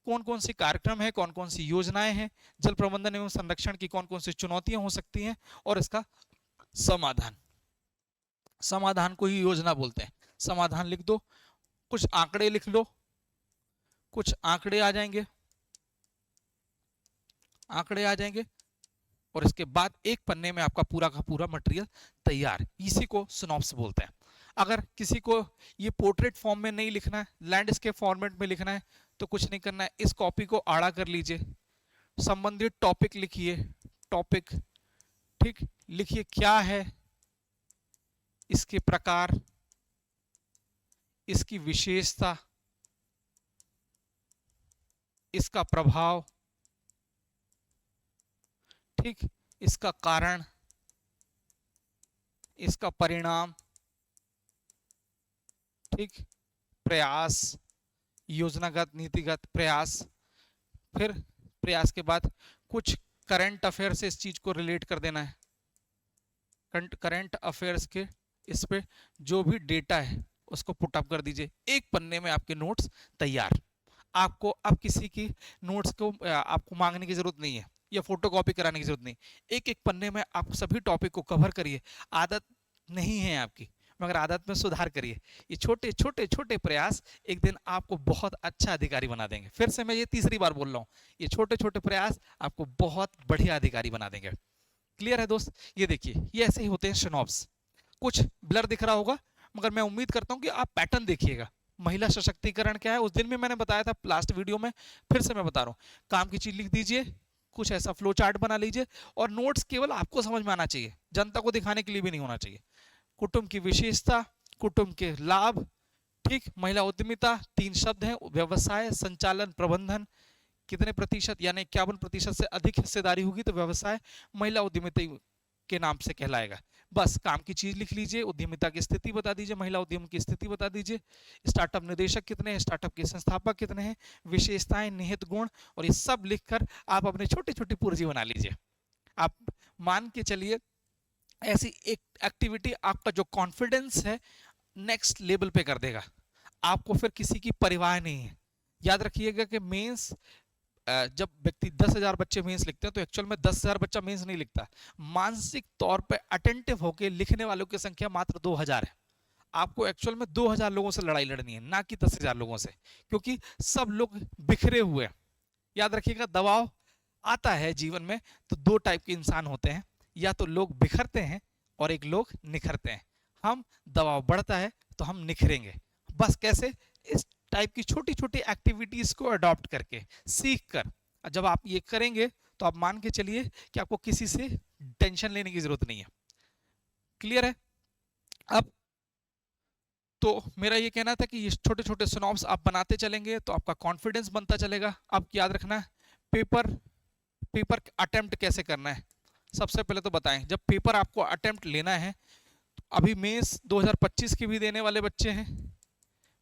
कौन कौन सी कार्यक्रम है, कौन कौन सी योजनाएं हैं, जल प्रबंधन एवं संरक्षण की कौन कौन सी चुनौतियां हो सकती हैं, और इसका समाधान। समाधान को ही योजना बोलते हैं। समाधान लिख दो, कुछ आंकड़े लिख लो, कुछ आंकड़े आ जाएंगे, आंकड़े आ जाएंगे, और इसके बाद एक पन्ने में आपका पूरा का पूरा मटेरियल तैयार। इसी को सिनॉप्स बोलते हैं। अगर किसी को ये पोर्ट्रेट फॉर्म में नहीं लिखना है, लैंडस्केप फॉर्मेट में लिखना है, तो कुछ नहीं करना है, इस कॉपी को आड़ा कर लीजिए, संबंधित टॉपिक लिखिए, टॉपिक ठीक लिखिए, क्या है, इसके प्रकार, इसकी विशेषता, इसका प्रभाव, ठीक, इसका कारण, इसका परिणाम, ठीक, प्रयास, योजनागत नीतिगत प्रयास। फिर प्रयास के बाद कुछ करंट अफेयर से इस चीज को रिलेट कर देना है, करंट अफेयर्स के इस पे जो भी डेटा है उसको पुट अप कर दीजिए। एक पन्ने में आपके नोट्स तैयार। आपको अब किसी की नोट्स को आपको मांगने की जरूरत नहीं है या फोटोकॉपी कराने की जरूरत नहीं। एक एक पन्ने में आप सभी टॉपिक को कवर करिए। आदत नहीं है आपकी, मगर आदत में सुधार करिए। ये छोटे छोटे छोटे प्रयास एक दिन आपको बहुत अच्छा अधिकारी बना देंगे। फिर से मैं ये तीसरी बार बोल रहा हूँ, ये छोटे छोटे प्रयास आपको बहुत बढ़िया अधिकारी बना देंगे। क्लियर है दोस्त? ये देखिए, ये ऐसे ही होते हैं सिनॉप्स। कुछ ब्लर दिख रहा होगा, मगर मैं उम्मीद करता हूँ कि आप पैटर्न देखिएगा। महिला सशक्तिकरण क्या है, उस दिन भी मैंने बताया था लास्ट वीडियो में, फिर से मैं बता रहा हूँ। काम की चीज लिख दीजिए, कुछ ऐसा फ्लो चार्ट बना लीजिए, और नोट्स केवल आपको समझ में आना चाहिए, जनता को दिखाने के लिए भी नहीं होना चाहिए। कुटुंब की विशेषता, कुटुंब के लाभ, ठीक, महिला उद्यमिता, 3 शब्द हैं, व्यवसाय संचालन प्रबंधन, कितने प्रतिशत, यानी 51% से अधिक हिस्सेदारी होगी तो व्यवसाय महिला उद्यमिता के नाम से कहलाएगा। बस काम की चीज लिख लीजिए, उद्यमिता की स्थिति बता दीजिए, महिला उद्यम की स्थिति बता दीजिए, स्टार्टअप निदेशक कितने हैं, स्टार्टअप के संस्थापक कितने हैं, विशेषताएं, निहित गुण, और ये सब लिखकर आप अपने छोटी छोटी पूर्जी बना लीजिए। आप मान के चलिए, ऐसी एक एक्टिविटी आपका जो कॉन्फिडेंस है नेक्स्ट लेवल पे कर देगा। आपको फिर किसी की परवाह नहीं है। याद रखिएगा कि मेंस, जब व्यक्ति 10,000 बच्चे मेंस लिखते हैं तो एक्चुअल में 10,000 बच्चा मेंस नहीं लिखता। मानसिक तौर पे अटेंटिव होकर लिखने वालों की संख्या मात्र 2,000 है। आपको एक्चुअल में 2,000 लोगों से लड़ाई लड़नी है, ना कि 10,000 लोगों से, क्योंकि सब लोग बिखरे हुए हैं। याद रखिएगा, दबाव आता है जीवन में तो 2 टाइप के इंसान होते हैं, या तो लोग बिखरते हैं और एक लोग निखरते हैं। हम दबाव बढ़ता है तो हम निखरेंगे। बस कैसे? इस टाइप की छोटी छोटी एक्टिविटीज को अडॉप्ट करके, सीख कर। जब आप ये करेंगे तो आप मान के चलिए कि आपको किसी से टेंशन लेने की जरूरत नहीं है। क्लियर है? अब तो मेरा ये कहना था कि ये छोटे छोटे सिनॉप्स आप बनाते चलेंगे तो आपका कॉन्फिडेंस बनता चलेगा। अब याद रखना है पेपर पेपर अटेम्प्ट कैसे करना है। सबसे पहले तो बताएं, जब पेपर आपको अटेम्प्ट लेना है, अभी मेंस 2025 की भी देने वाले बच्चे हैं,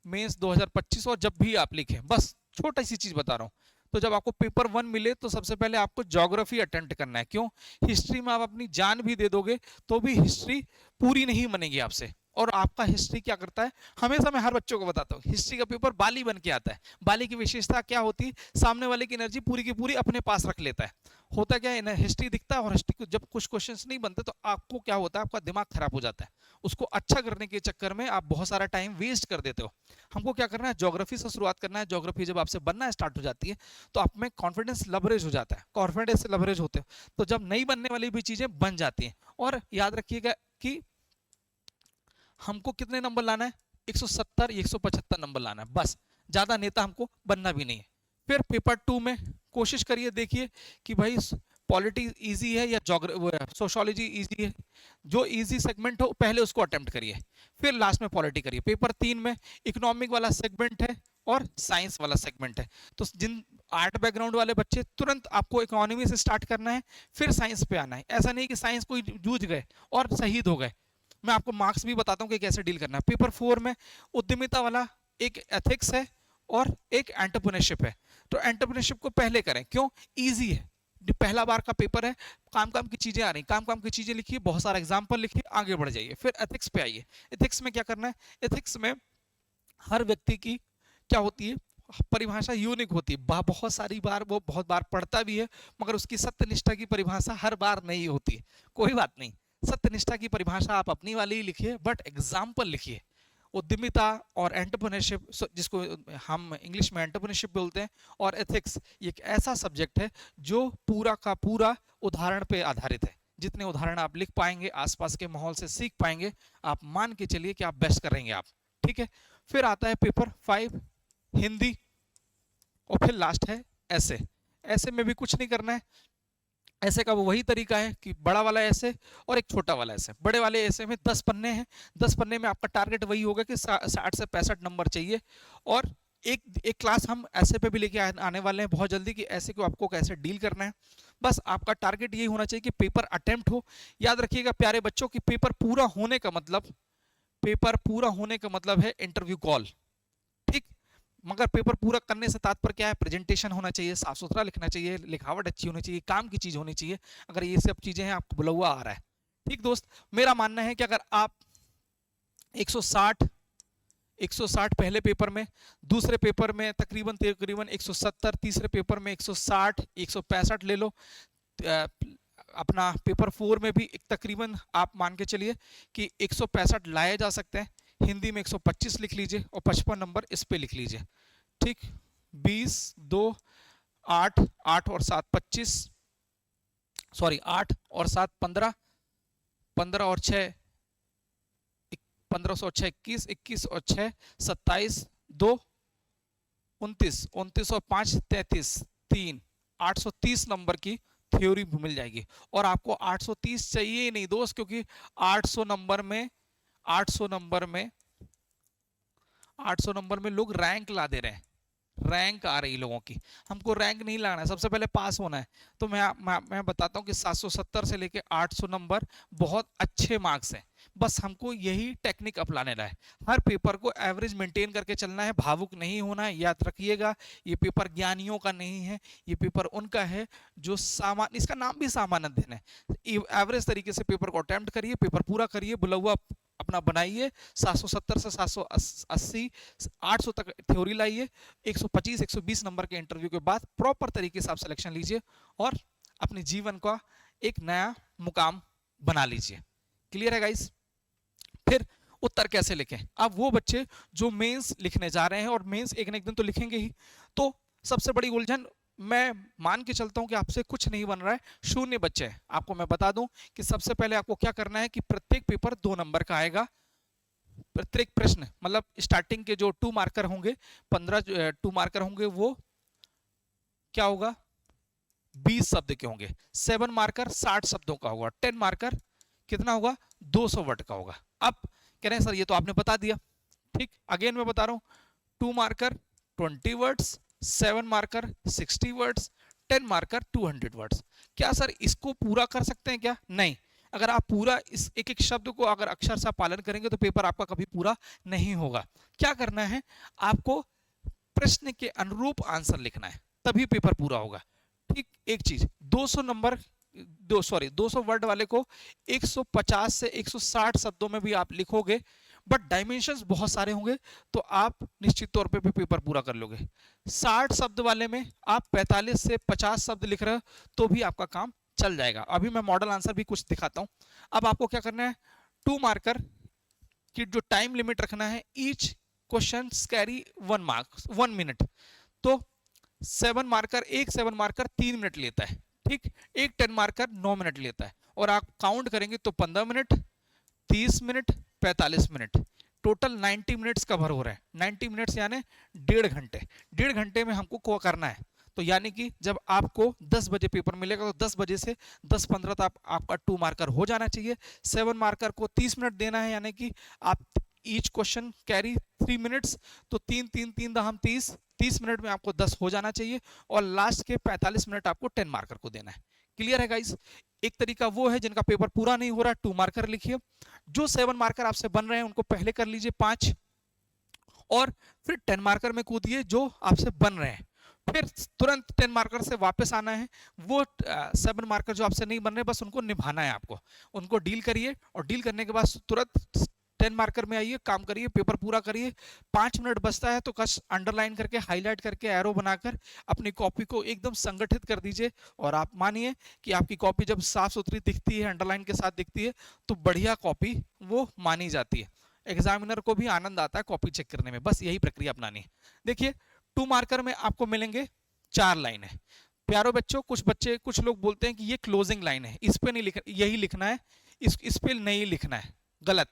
मेंस 2025, और जब भी आप लिखें, बस छोटा सी चीज बता रहा हूँ। तो जब आपको पेपर 1 मिले तो सबसे पहले आपको ज्योग्राफी अटेम्प्ट करना है। क्यों? हिस्ट्री में आप अपनी जान भी दे दोगे तो भी हिस्ट्री पूरी नहीं बनेगी आपसे। और आपका हिस्ट्री क्या करता है, हमेशा मैं हर बच्चों को बताता हूँ, हिस्ट्री का पेपर बाली बन के आता है। बाली की विशेषता क्या होती है? सामने वाले की एनर्जी पूरी की पूरी अपने पास रख लेता है। होता क्या है, हिस्ट्री दिखता है और हिस्ट्री को जब कुछ क्वेश्चंस नहीं बनते तो आपको क्या होता है, आपका दिमाग खराब हो जाता है। उसको अच्छा करने के चक्कर में आप बहुत सारा टाइम वेस्ट कर देते हो। हमको क्या करना है, ज्योग्राफी से शुरुआत करना है। ज्योग्राफी जब आपसे बनना स्टार्ट हो जाती है तो आप में कॉन्फिडेंस लवरेज हो जाता है, कॉन्फिडेंस से लवरेज होते हो तो जब नहीं बनने वाली भी चीजें बन जाती हैं। और याद रखिएगा कि हमको कितने नंबर लाना है, 170 175 नंबर लाना है, बस। ज्यादा नेता हमको बनना भी नहीं है। फिर पेपर 2 में कोशिश करिए, देखिए कि भाई पॉलिटी इजी है या सोशोलॉजी इजी है। जो इजी सेगमेंट हो पहले उसको अटेम्प्ट करिए, फिर लास्ट में पॉलिटी करिए। पेपर 3 में इकोनॉमिक वाला सेगमेंट है और साइंस वाला सेगमेंट है। तो जिन आर्ट बैकग्राउंड वाले बच्चे, तुरंत आपको इकोनॉमी से स्टार्ट करना है, फिर साइंस पे आना है। ऐसा नहीं कि साइंस को जूझ गए और शहीद हो गए। मैं आपको मार्क्स भी बताता हूँ कि कैसे डील करना है। पेपर 4 में उद्यमिता वाला एक एथिक्स है और एक एंटरप्रेन्योरशिप है। तो एंटरप्रेन्योरशिप को पहले करें, क्यों? इजी है, पहला बार का पेपर है, काम काम की चीजें आ रही, काम काम की चीजें लिखिए, बहुत सारा एग्जाम्पल लिखिए, आगे बढ़ जाइए। फिर एथिक्स पे आइए। एथिक्स में क्या करना है, एथिक्स में हर व्यक्ति की क्या होती है, परिभाषा यूनिक होती है। बहुत सारी बार वो बहुत बार पढ़ता भी है, मगर उसकी सत्यनिष्ठा की परिभाषा हर बार नहीं होती है। कोई बात नहीं, सत्यनिष्ठा की परिभाषा आप अपनी वाली ही लिखिए, बट एग्जाम्पल लिखिए। उद्यमिता और एंटरप्रेन्योरशिप, जिसको हम इंग्लिश में एंटरप्रेन्योरशिप बोलते हैं, और एथिक्स, ये एक ऐसा सब्जेक्ट है जो पूरा का पूरा उदाहरण पे आधारित है। जितने उदाहरण आप लिख पाएंगे, आसपास के माहौल से सीख पाएंगे, आप मान के चलिए कि आप बेस्ट करेंगे आप। ठीक है? फिर आता है पेपर 5 हिंदी, और फिर लास्ट है ऐसे। ऐसे में भी कुछ नहीं करना है। ऐसे का वो वही तरीका है कि बड़ा वाला ऐसे और एक छोटा वाला ऐसे। बड़े वाले ऐसे में 10 पन्ने हैं, 10 पन्ने में आपका टारगेट वही होगा कि 60 से 65 नंबर चाहिए। और एक एक क्लास हम ऐसे पे भी लेके आने वाले हैं बहुत जल्दी कि ऐसे को आपको कैसे डील करना है। बस आपका टारगेट यही होना चाहिए कि पेपर अटेम्प्ट हो। याद रखिएगा प्यारे बच्चों की पेपर पूरा होने का मतलब, पेपर पूरा होने का मतलब है इंटरव्यू कॉल। ठीक? मगर पेपर पूरा करने से तात्पर्य क्या है, प्रेजेंटेशन होना चाहिए, साफ सुथरा लिखना चाहिए, लिखावट अच्छी होनी चाहिए, काम की चीज होनी चाहिए। अगर ये सब चीजें हैं, आपको बुलवा आ रहा है। ठीक दोस्त, मेरा मानना है कि अगर आप 160 160 पहले पेपर में, दूसरे पेपर में तकरीबन तकरीबन 170, तीसरे पेपर में 160 165 ले लो, अपना पेपर 4 में भी एक तकरीबन आप मान के चलिए कि 165 लाए जा सकते हैं। हिंदी में 125 लिख लीजिए और 55 नंबर इस पे लिख लीजिए। ठीक? 20 2 8 8 और 7 25, सॉरी 8 और 7 15, 15 और 6 15 और 6 21, 21 और 6 27, 2 29, 29 और 5 33, 3 830 नंबर की थ्योरी मिल जाएगी। और आपको 830 चाहिए ही नहीं दोस्त, क्योंकि 800 नंबर में 800 नंबर में 800 नंबर में लोग रैंक ला दे रहे हैं, रैंक आ रही लोगों की। हमको रैंक नहीं लाना है, सबसे पहले पास होना है। तो मैं बताता हूँ कि 770 से लेके 800 नंबर बहुत अच्छे मार्क्स हैं। बस हमको यही टेक्निक अपनाने है। हर पेपर को एवरेज मेंटेन करके चलना है, भावुक नहीं होना है। याद रखिएगा, ये पेपर ज्ञानियों का नहीं है, ये पेपर उनका है जो सामान्य, इसका नाम भी सामान्य अध्ययन है। एवरेज तरीके से पेपर को अटेम्प्ट करिए, पेपर पूरा करिए, बुलवा अपना बनाइए। 770 से 780 800 तक थ्योरी लाइए। 125 120 नंबर के इंटरव्यू के बाद प्रॉपर तरीके से आप सिलेक्शन लीजिए और अपने जीवन का एक नया मुकाम बना लीजिए। क्लियर है गाइस? फिर उत्तर कैसे लिखें? अब वो बच्चे जो मेंस लिखने जा रहे हैं, और मेंस एक न एक दिन तो लिखेंगे ही, तो सबसे बड़ी उलझन, मैं मान के चलता हूं कि आपसे कुछ नहीं बन रहा है, शून्य बच्चे हैं। आपको मैं बता दूं कि सबसे पहले आपको क्या करना है कि प्रत्येक पेपर 2 नंबर का आएगा। प्रत्येक प्रश्न मतलब स्टार्टिंग के जो 2 मार्कर होंगे, 15 2 मार्कर होंगे, वो क्या होगा 20 शब्द के होंगे। 7 मार्कर 60 शब्दों का होगा। 10 मार्कर कितना होगा 200 वर्ड का होगा। अब कह रहे हैं सर ये तो आपने बता दिया, ठीक, अगेन मैं बता रहा हूं, 2 marker 20 words, 7 marker 60 words, 10 marker 200 words. क्या सर इसको पूरा कर सकते हैं क्या? नहीं, अगर आप पूरा इस एक एक शब्द को अगर अक्षरशः पालन करेंगे तो पेपर आपका कभी पूरा नहीं होगा। क्या करना है, आपको प्रश्न के अनुरूप आंसर लिखना है, तभी पेपर पूरा होगा। ठीक, एक चीज 200 नंबर 200 वर्ड वाले को 150 से 160 शब्दों में भी आप लिखोगे, बट डायमेंशंस बहुत सारे होंगे तो आप निश्चित तौर पे भी पेपर पूरा कर लोगे। 60 शब्द वाले में आप 45 से 50 शब्द लिख रहे हो तो भी आपका काम चल जाएगा। अभी मैं मॉडल आंसर भी कुछ दिखाता हूं। अब आपको क्या करना है, 2 मार्कर की जो टाइम लिमिट रखना है, ईच क्वेश्चन कैरी 1 मिनट। तो 7 मार्कर 7 मार्कर 3 मिनट लेता है, ठीक, एक 10 मार्कर 9 मिनट लेता है, और आप काउंट करेंगे तो 15 minute, 30 minute, 45 minute, total 90 minutes cover हो रहे हैं। 90 मिनट्स यानी 1.5 घंटे। 1.5 घंटे में हमको को करना है। तो यानी कि जब आपको 10 बजे पेपर मिलेगा तो 10 बजे से 10:15 तक आपका 2 मार्कर हो जाना चाहिए। 7 मार्कर को 30 मिनट देना है, यानी कि आप ईच क्वेश्चन कैरी 3 मिनट्स, तो 3 3 3 दहम 30 मिनट में आपको 10 हो जाना चाहिए, और लास्ट के 45 मिनट आपको 10 मार्कर को देना है। क्लियर है गाइस? एक तरीका वो है जिनका पेपर पूरा नहीं हो रहा, 2 मार्कर लिखिए। जो 7 मार्कर आपसे बन रहे हैं उनको पहले कर लीजिए 5, और फिर 10 मार्कर में कूदिए जो आपसे बन रहे हैं। फिर तुरंत 10 मार्कर से वापस आना है। वो 7 मार्कर जो आपसे नहीं बन रहे, बस उनको निभाना है आपको, उनको डील करिए, और डील करने के बाद तुरंत 10 मार्कर में आइए, काम करिए, पेपर पूरा करिए। 5 मिनट बचता है तो कस अंडरलाइन करके, हाईलाइट करके, एरो बनाकर अपनी कॉपी को एकदम संगठित कर दीजिए, और आप मानिए कि आपकी कॉपी जब साफ सुथरी दिखती है, अंडरलाइन के साथ दिखती है, तो बढ़िया कॉपी वो मानी जाती है। एग्जामिनर को भी आनंद आता है कॉपी चेक करने में। बस यही प्रक्रिया अपनानी है। देखिए 2 मार्कर में आपको मिलेंगे 4 लाइनें। प्यारो बच्चों, कुछ लोग बोलते हैं कि ये क्लोजिंग लाइन है, इस पे नहीं लिख, यही लिखना है, इस पे नहीं लिखना है। गलत।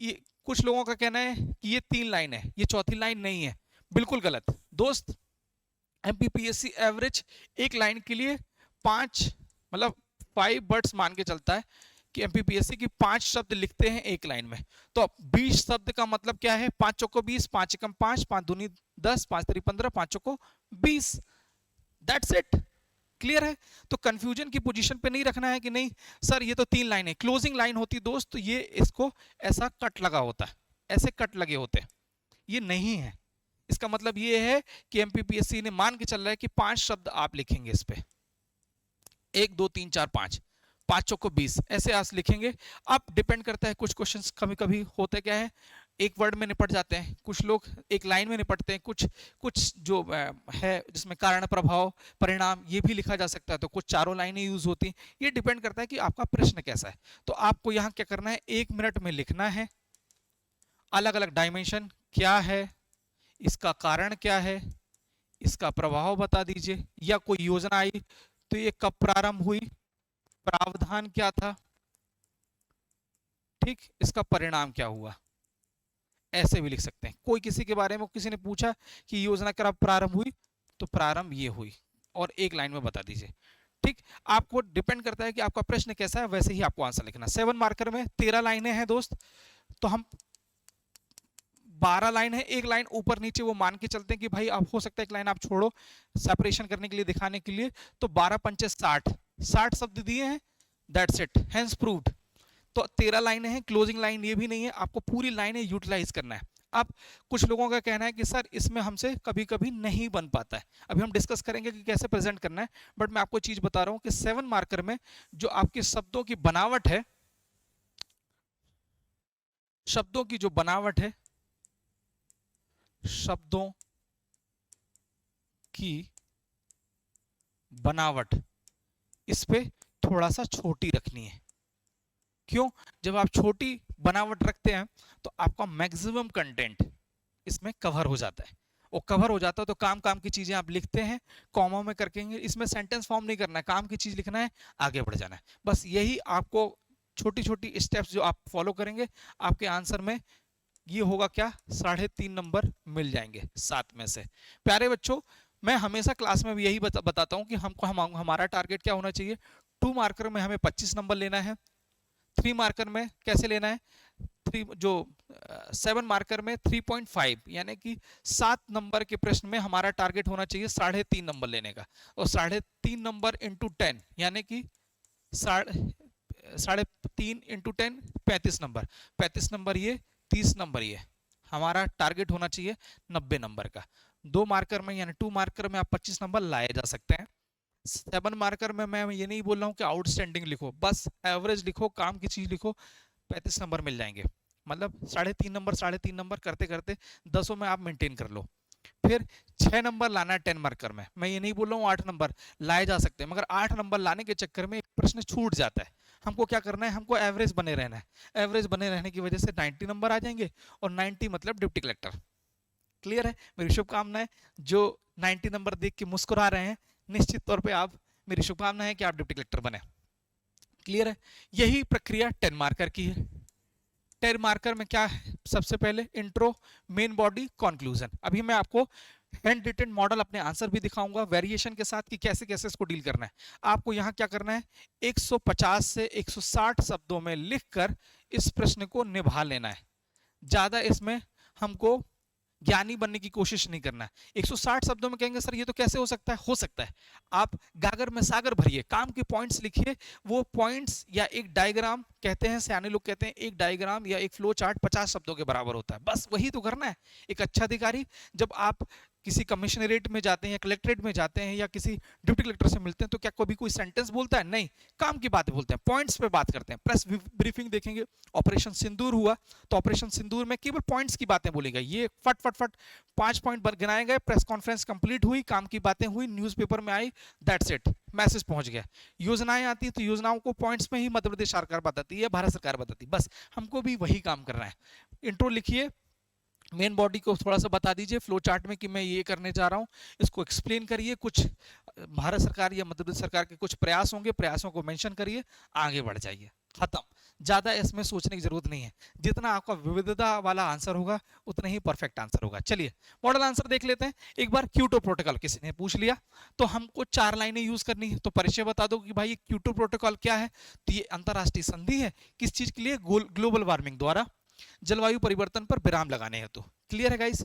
ये कुछ लोगों का कहना है कि ये 3 लाइन है, ये चौथी लाइन नहीं है। बिल्कुल गलत दोस्त। एमपीपीएससी एवरेज एक लाइन के लिए 5 मतलब 5 वर्ड्स मान के चलता है कि एमपीपीएससी की 5 शब्द लिखते हैं एक लाइन में। तो 20 शब्द का मतलब क्या है, 5 चौको 20, 5 एकम 5, 5 दूनी 10, 5 तिरी 15, 5 चौको 20। That's it. क्लियर है? तो कंफ्यूजन की पोजीशन पे नहीं रखना है कि नहीं सर ये तो 3 लाइन है। क्लोजिंग लाइन होती दोस्त, तो ये इसको ऐसा कट लगा होता है, ऐसे कट लगे होते हैं, ये नहीं है। इसका मतलब ये है कि एमपीपीएससी ने मान के चल रहा है कि 5 शब्द आप लिखेंगे इस पे, 1 2 3 4 5, 5 चौको 20, ऐसे आप लिखेंगे। अब डिपेंड करता है, कुछ क्वेश्चंस कभी कभी होते क्या है, एक वर्ड में निपट जाते हैं, कुछ लोग एक लाइन में निपटते हैं, कुछ जो है जिसमें कारण प्रभाव परिणाम ये भी लिखा जा सकता है, तो कुछ चारों लाइनें यूज होती हैं। ये डिपेंड करता है कि आपका प्रश्न कैसा है। तो आपको यहाँ क्या करना है, 1 मिनट में लिखना है, अलग अलग डायमेंशन क्या है, इसका कारण क्या है, इसका प्रभाव बता दीजिए, या कोई योजना आई तो ये कब प्रारंभ हुई, प्रावधान क्या था, ठीक, इसका परिणाम क्या हुआ, ऐसे भी लिख सकते हैं। कोई किसी के बारे में किसी ने पूछा कि योजना कब प्रारंभ हुई, तो प्रारंभ ये हुई, और एक लाइन में बता दीजिए। ठीक, आपको डिपेंड करता है कि आपका प्रश्न कैसा है, वैसे ही आपको आंसर लिखना। 7 मार्कर में 13 लाइनें हैं दोस्त, तो हम 12 लाइन है, एक लाइन ऊपर नीचे वो मान के चलते हैं कि भाई अब हो सकता है एक लाइन आप छोड़ो सेपरेशन करने के लिए, दिखाने के लिए। तो 12 पंचे 60 शब्द दिए हैं, दैट्स इट, हेंस प्रूव्ड। तो 13 लाइनें हैं, क्लोजिंग लाइन ये भी नहीं है, आपको पूरी लाइनें यूटिलाइज करना है। अब कुछ लोगों का कहना है कि सर इसमें हमसे कभी कभी नहीं बन पाता है, अभी हम डिस्कस करेंगे कि कैसे प्रेजेंट करना है। बट मैं आपको चीज बता रहा हूं कि 7 मार्कर में जो आपके शब्दों की बनावट है, शब्दों की जो बनावट है, शब्दों की बनावट, इस पे थोड़ा सा छोटी रखनी है। क्यों? जब आप छोटी बनावट रखते हैं तो आपका मैक्सिमम कंटेंट इसमें कवर हो जाता है, वो कवर हो जाता है तो काम काम की चीजें आप लिखते हैं, कॉमा में करके, इसमें सेंटेंस फॉर्म नहीं करना है, काम की चीज लिखना है, आगे बढ़ जाना है। बस यही आपको छोटी छोटी स्टेप्स जो आप फॉलो करेंगे, आपके आंसर में ये होगा क्या, 3.5 नंबर मिल जाएंगे 7 में से। प्यारे बच्चों, मैं हमेशा क्लास में भी यही बताता हूं कि हमारा टारगेट क्या होना चाहिए। 2 मार्कर में हमें 25 नंबर लेना है। 3 मार्कर में कैसे लेना है, 7 मार्कर में 3.5, यानी कि 7 नंबर के प्रश्न में हमारा टारगेट होना चाहिए 3.5 नंबर लेने का। और 3.5 नंबर इंटू 10, यानी कि 3.5 इंटू 10 35 नंबर। 35 नंबर ये, 30 नंबर ये, हमारा टारगेट होना चाहिए 90 नंबर का। 2 मार्कर में यानी 2 मार्कर में आप 25 नंबर लाए जा सकते हैं। 7 मार्कर में मैं ये नहीं बोल रहा हूँ कि आउटस्टैंडिंग लिखो, बस एवरेज लिखो, काम की चीज लिखो, 35 नंबर मिल जाएंगे। मतलब 3.5 नंबर करते करते 10 में आप मेंटेन कर लो। फिर 6 नंबर लाना है 10 मार्कर में। मैं ये नहीं बोल रहा हूँ 8 नंबर लाए जा सकते हैं, मगर 8 नंबर लाने के चक्कर में एक प्रश्न छूट जाता है। हमको क्या करना है, हमको एवरेज बने रहना है। एवरेज बने रहने की वजह से 90 नंबर आ जाएंगे, और 90 मतलब डिप्टी कलेक्टर। क्लियर है? मेरी शुभकामनाएं। जो 90 नंबर देख के मुस्कुरा रहे हैं, निश्चित तौर पे आप, मेरी शुभकामना है कि आप डिप्टी कलेक्टर बने। क्लियर है? यही प्रक्रिया 10 मार्कर की है। 10 मार्कर में क्या है, सबसे पहले इंट्रो, मेन बॉडी, कंक्लूजन। अभी मैं आपको हैंड रिटन मॉडल अपने आंसर भी दिखाऊंगा वेरिएशन के साथ कि कैसे कैसे इसको डील करना है। आपको यहां क्या करना है, 150 से 160 शब्दों में लिखकर इस प्रश्न को निभा लेना है। ज्यादा इसमें हमको ज्ञानी बनने की कोशिश नहीं करना है। 160 शब्दों में कहेंगे सर ये तो कैसे हो सकता है। आप गागर में सागर भरिए, काम के पॉइंट्स लिखिए। वो पॉइंट्स या एक डायग्राम, कहते हैं सियाने लोग कहते हैं, एक डायग्राम या एक फ्लो चार्ट 50 शब्दों के बराबर होता है। बस वही तो करना है। एक अच्छा अधिकारी, जब आप किसी कमिश्नरेट में जाते हैं या कलेक्ट्रेट में जाते हैं या किसी डिप्टी कलेक्टर से मिलते हैं, तो क्या कभी कोई सेंटेंस बोलता है? नहीं, काम की बातें बोलते हैं, पॉइंट्स पे बात करते हैं। प्रेस ब्रीफिंग देखेंगे, ऑपरेशन सिंदूर हुआ तो ऑपरेशन सिंदूर में केवल पॉइंट्स की बातें बोली गई। ये फट फट फट 5 पॉइंट गिनाए गए, प्रेस कॉन्फ्रेंस कंप्लीट हुई, काम की बातें हुई, न्यूज़पेपर में आई, दैट्स इट, मैसेज पहुंच गया। योजनाएं आती है तो योजनाओं को पॉइंट्स में ही मध्य प्रदेश सरकार बताती है, भारत सरकार बताती है। बस हमको भी वही काम करना है। इंट्रो लिखिए, मेन बॉडी को थोड़ा सा बता दीजिए फ्लो चार्ट में कि मैं ये करने जा रहा हूँ, इसको एक्सप्लेन करिए। कुछ भारत सरकार या मध्य प्रदेश सरकार के कुछ प्रयास होंगे, प्रयासों को मेंशन करिए, आगे बढ़ जाइए, खत्म। ज्यादा इसमें सोचने की जरूरत नहीं है। जितना आपका विविधता वाला आंसर होगा उतना ही परफेक्ट आंसर होगा। चलिए मॉडल आंसर देख लेते हैं एक बार। क्योटो प्रोटोकॉल किसी ने पूछ लिया तो हमको 4 लाइनें यूज करनी है। तो परिचय बता दो कि भाई ये क्योटो प्रोटोकॉल क्या है। तो ये अंतरराष्ट्रीय संधि है, किस चीज के लिए, ग्लोबल वार्मिंग द्वारा जलवायु परिवर्तन पर विराम लगाने हैं। तो क्लियर है गाइस?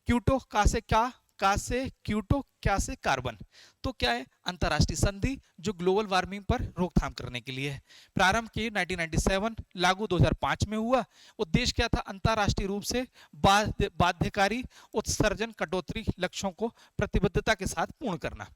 क्योटो का से क्या, का से क्योटो, क्या से कार्बन। तो क्या है, अंतरराष्ट्रीय संधि जो ग्लोबल वार्मिंग पर रोकथाम करने के लिए है। प्रारंभ की 1997, लागू 2005 में हुआ। उद्देश्य क्या था, अंतरराष्ट्रीय रूप से बाध्यकारी उत्सर्जन कटौती लक्ष्यों को प्रतिबद्धता के साथ पूर्ण करना।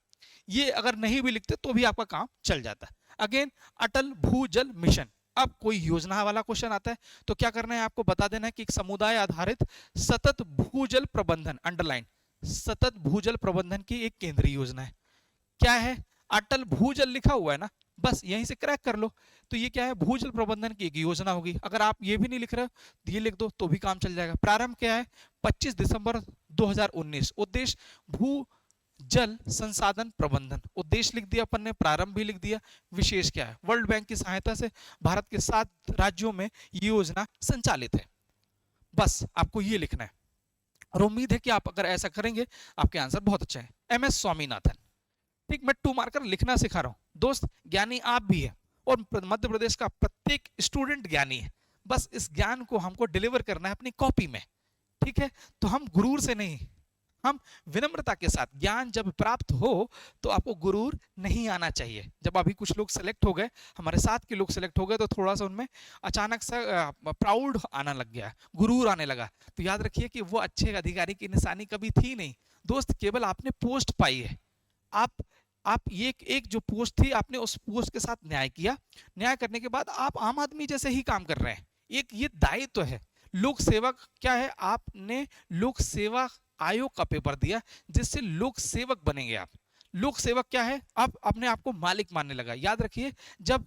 ये अगर नहीं भी लिखते तो भी आपका काम चल जाता। अगेन, अटल भूजल मिशन। अब कोई योजना वाला क्वेश्चन आता है तो क्या करना है, आपको बता देना है कि एक समुदाय आधारित सतत भूजल प्रबंधन, अंडरलाइन, सतत भूजल प्रबंधन की एक केंद्रीय योजना है। क्या है, अटल भूजल लिखा हुआ है ना, बस यहीं से क्रैक कर लो। तो ये क्या है, भूजल प्रबंधन की एक योजना होगी। अगर आप ये भी नहीं लिख रहे हो तो ये लिख दो तो भी काम चल जाएगा। प्रारंभ क्या है, 25 दिसंबर 2019। उद्देश्य भू जल संसाधन प्रबंधन। उद्देश्य लिख दिया अपन ने, प्रारंभ भी लिख दिया। विशेष क्या है, वर्ल्ड बैंक की सहायता से भारत के 7 राज्यों में ये योजना संचालित है। बस आपको ये लिखना है और उम्मीद है कि आप अगर ऐसा करेंगे आपके आंसर बहुत अच्छे हैं। MS स्वामीनाथन। ठीक, मैं 2 मार्कर लिखना सिखा रहा हूं दोस्त, ज्ञानी आप भी है और मध्य प्रदेश का प्रत्येक स्टूडेंट ज्ञानी है। बस इस ज्ञान को हमको डिलीवर करना है अपनी कॉपी में। ठीक है, तो हम गुरूर से नहीं, हम विनम्रता के साथ। ज्ञान जब प्राप्त हो तो आपको गुरूर नहीं आना चाहिए। जब अभी कुछ लोग सेलेक्ट हो गए, हमारे साथ के लोग सेलेक्ट हो गए, तो थोड़ा सा उनमें अचानक से प्राउड आना लग गया, गुरूर आने लगा। तो याद रखिए कि वो अच्छे अधिकारी की निशानी कभी थी नहीं दोस्त, केवल आपने पोस्ट पाई है। आप ये एक जो पोस्ट थी, आपने उस पोस्ट के साथ न्याय किया। न्याय करने के बाद आप आम आदमी जैसे ही काम कर रहे हैं। एक ये दायित्व है। लोक सेवक क्या है, आपने लोक सेवा आयोग का पेपर दिया जिससे लोक सेवक बनेंगे आप। लोक सेवक क्या है, आप अपने आप को मालिक मानने लगा। याद रखिए, जब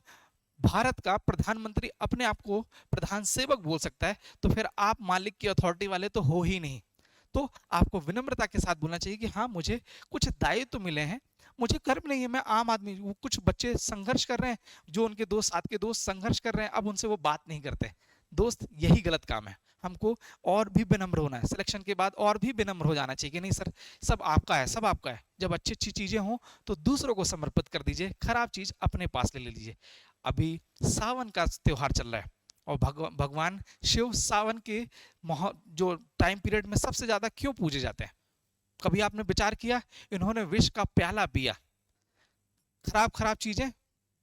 भारत का प्रधानमंत्री अपने आप को प्रधान सेवक बोल सकता है तो फिर आप मालिक की अथॉरिटी वाले तो हो ही नहीं। तो आपको विनम्रता के साथ बोलना चाहिए कि हाँ, मुझे कुछ दायित्व तो मिले हैं, मुझे कर्म नहीं है, मैं आम आदमी। वो कुछ बच्चे संघर्ष कर रहे हैं, जो उनके दोस्त, साथ के दोस्त संघर्ष कर रहे हैं, अब उनसे वो बात नहीं करते। दोस्त, यही गलत काम है। हमको और भी विनम्र होना है, सिलेक्शन के बाद और भी विनम्र हो जाना चाहिए कि नहीं सर सब आपका है, सब आपका है। जब अच्छी अच्छी चीजें हों तो दूसरों को समर्पित कर दीजिए, खराब चीज अपने पास ले लीजिए। अभी सावन का त्योहार चल रहा है और भगवान शिव सावन के जो टाइम पीरियड में सबसे ज्यादा क्यों पूजे जाते हैं? कभी आपने विचार किया? इन्होंने विष का प्याला पिया, खराब खराब चीजें